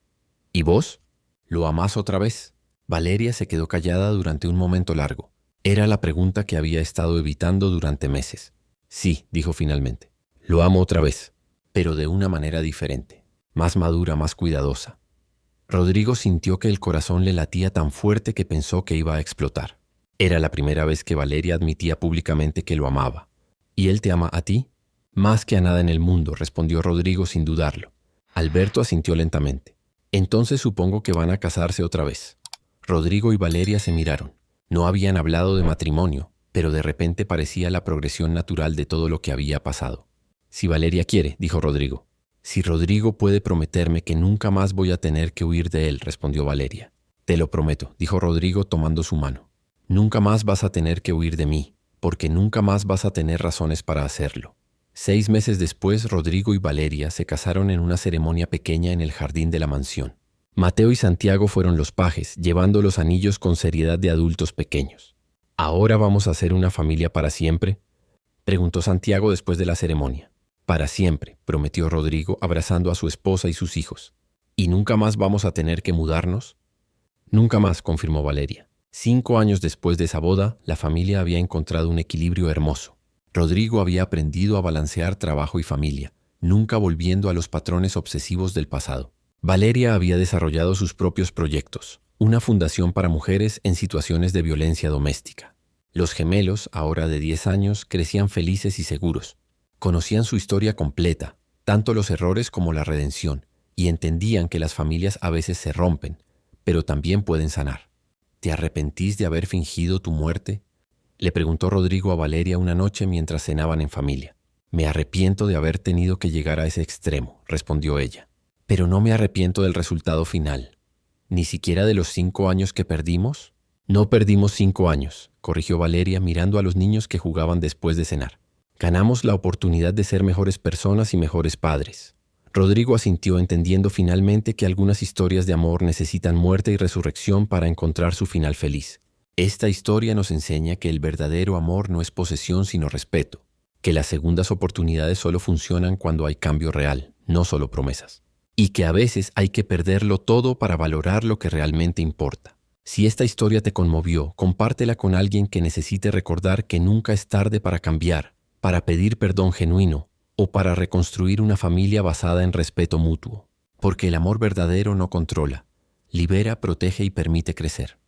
¿Y vos? ¿Lo amás otra vez? Valeria se quedó callada durante un momento largo. Era la pregunta que había estado evitando durante meses. Sí, dijo finalmente. Lo amo otra vez, pero de una manera diferente, más madura, más cuidadosa. Rodrigo sintió que el corazón le latía tan fuerte que pensó que iba a explotar. Era la primera vez que Valeria admitía públicamente que lo amaba. ¿Y él te ama a ti? Más que a nada en el mundo, respondió Rodrigo sin dudarlo. Alberto asintió lentamente. Entonces supongo que van a casarse otra vez. Rodrigo y Valeria se miraron. No habían hablado de matrimonio, pero de repente parecía la progresión natural de todo lo que había pasado. Si Valeria quiere, dijo Rodrigo. Si Rodrigo puede prometerme que nunca más voy a tener que huir de él, respondió Valeria. Te lo prometo, dijo Rodrigo tomando su mano. Nunca más vas a tener que huir de mí, porque nunca más vas a tener razones para hacerlo. 6 meses después, Rodrigo y Valeria se casaron en una ceremonia pequeña en el jardín de la mansión. Mateo y Santiago fueron los pajes, llevando los anillos con seriedad de adultos pequeños. ¿Ahora vamos a ser una familia para siempre?, preguntó Santiago después de la ceremonia. Para siempre, prometió Rodrigo, abrazando a su esposa y sus hijos. ¿Y nunca más vamos a tener que mudarnos? Nunca más, confirmó Valeria. 5 años después de esa boda, la familia había encontrado un equilibrio hermoso. Rodrigo había aprendido a balancear trabajo y familia, nunca volviendo a los patrones obsesivos del pasado. Valeria había desarrollado sus propios proyectos, una fundación para mujeres en situaciones de violencia doméstica. Los gemelos, ahora de 10 años, crecían felices y seguros. Conocían su historia completa, tanto los errores como la redención, y entendían que las familias a veces se rompen, pero también pueden sanar. ¿Te arrepentís de haber fingido tu muerte?, le preguntó Rodrigo a Valeria una noche mientras cenaban en familia. Me arrepiento de haber tenido que llegar a ese extremo, respondió ella. Pero no me arrepiento del resultado final. ¿Ni siquiera de los 5 años que perdimos? No perdimos 5 años, corrigió Valeria mirando a los niños que jugaban después de cenar. Ganamos la oportunidad de ser mejores personas y mejores padres. Rodrigo asintió, entendiendo finalmente que algunas historias de amor necesitan muerte y resurrección para encontrar su final feliz. Esta historia nos enseña que el verdadero amor no es posesión sino respeto, que las segundas oportunidades solo funcionan cuando hay cambio real, no solo promesas, y que a veces hay que perderlo todo para valorar lo que realmente importa. Si esta historia te conmovió, compártela con alguien que necesite recordar que nunca es tarde para cambiar, para pedir perdón genuino o para reconstruir una familia basada en respeto mutuo. Porque el amor verdadero no controla, libera, protege y permite crecer.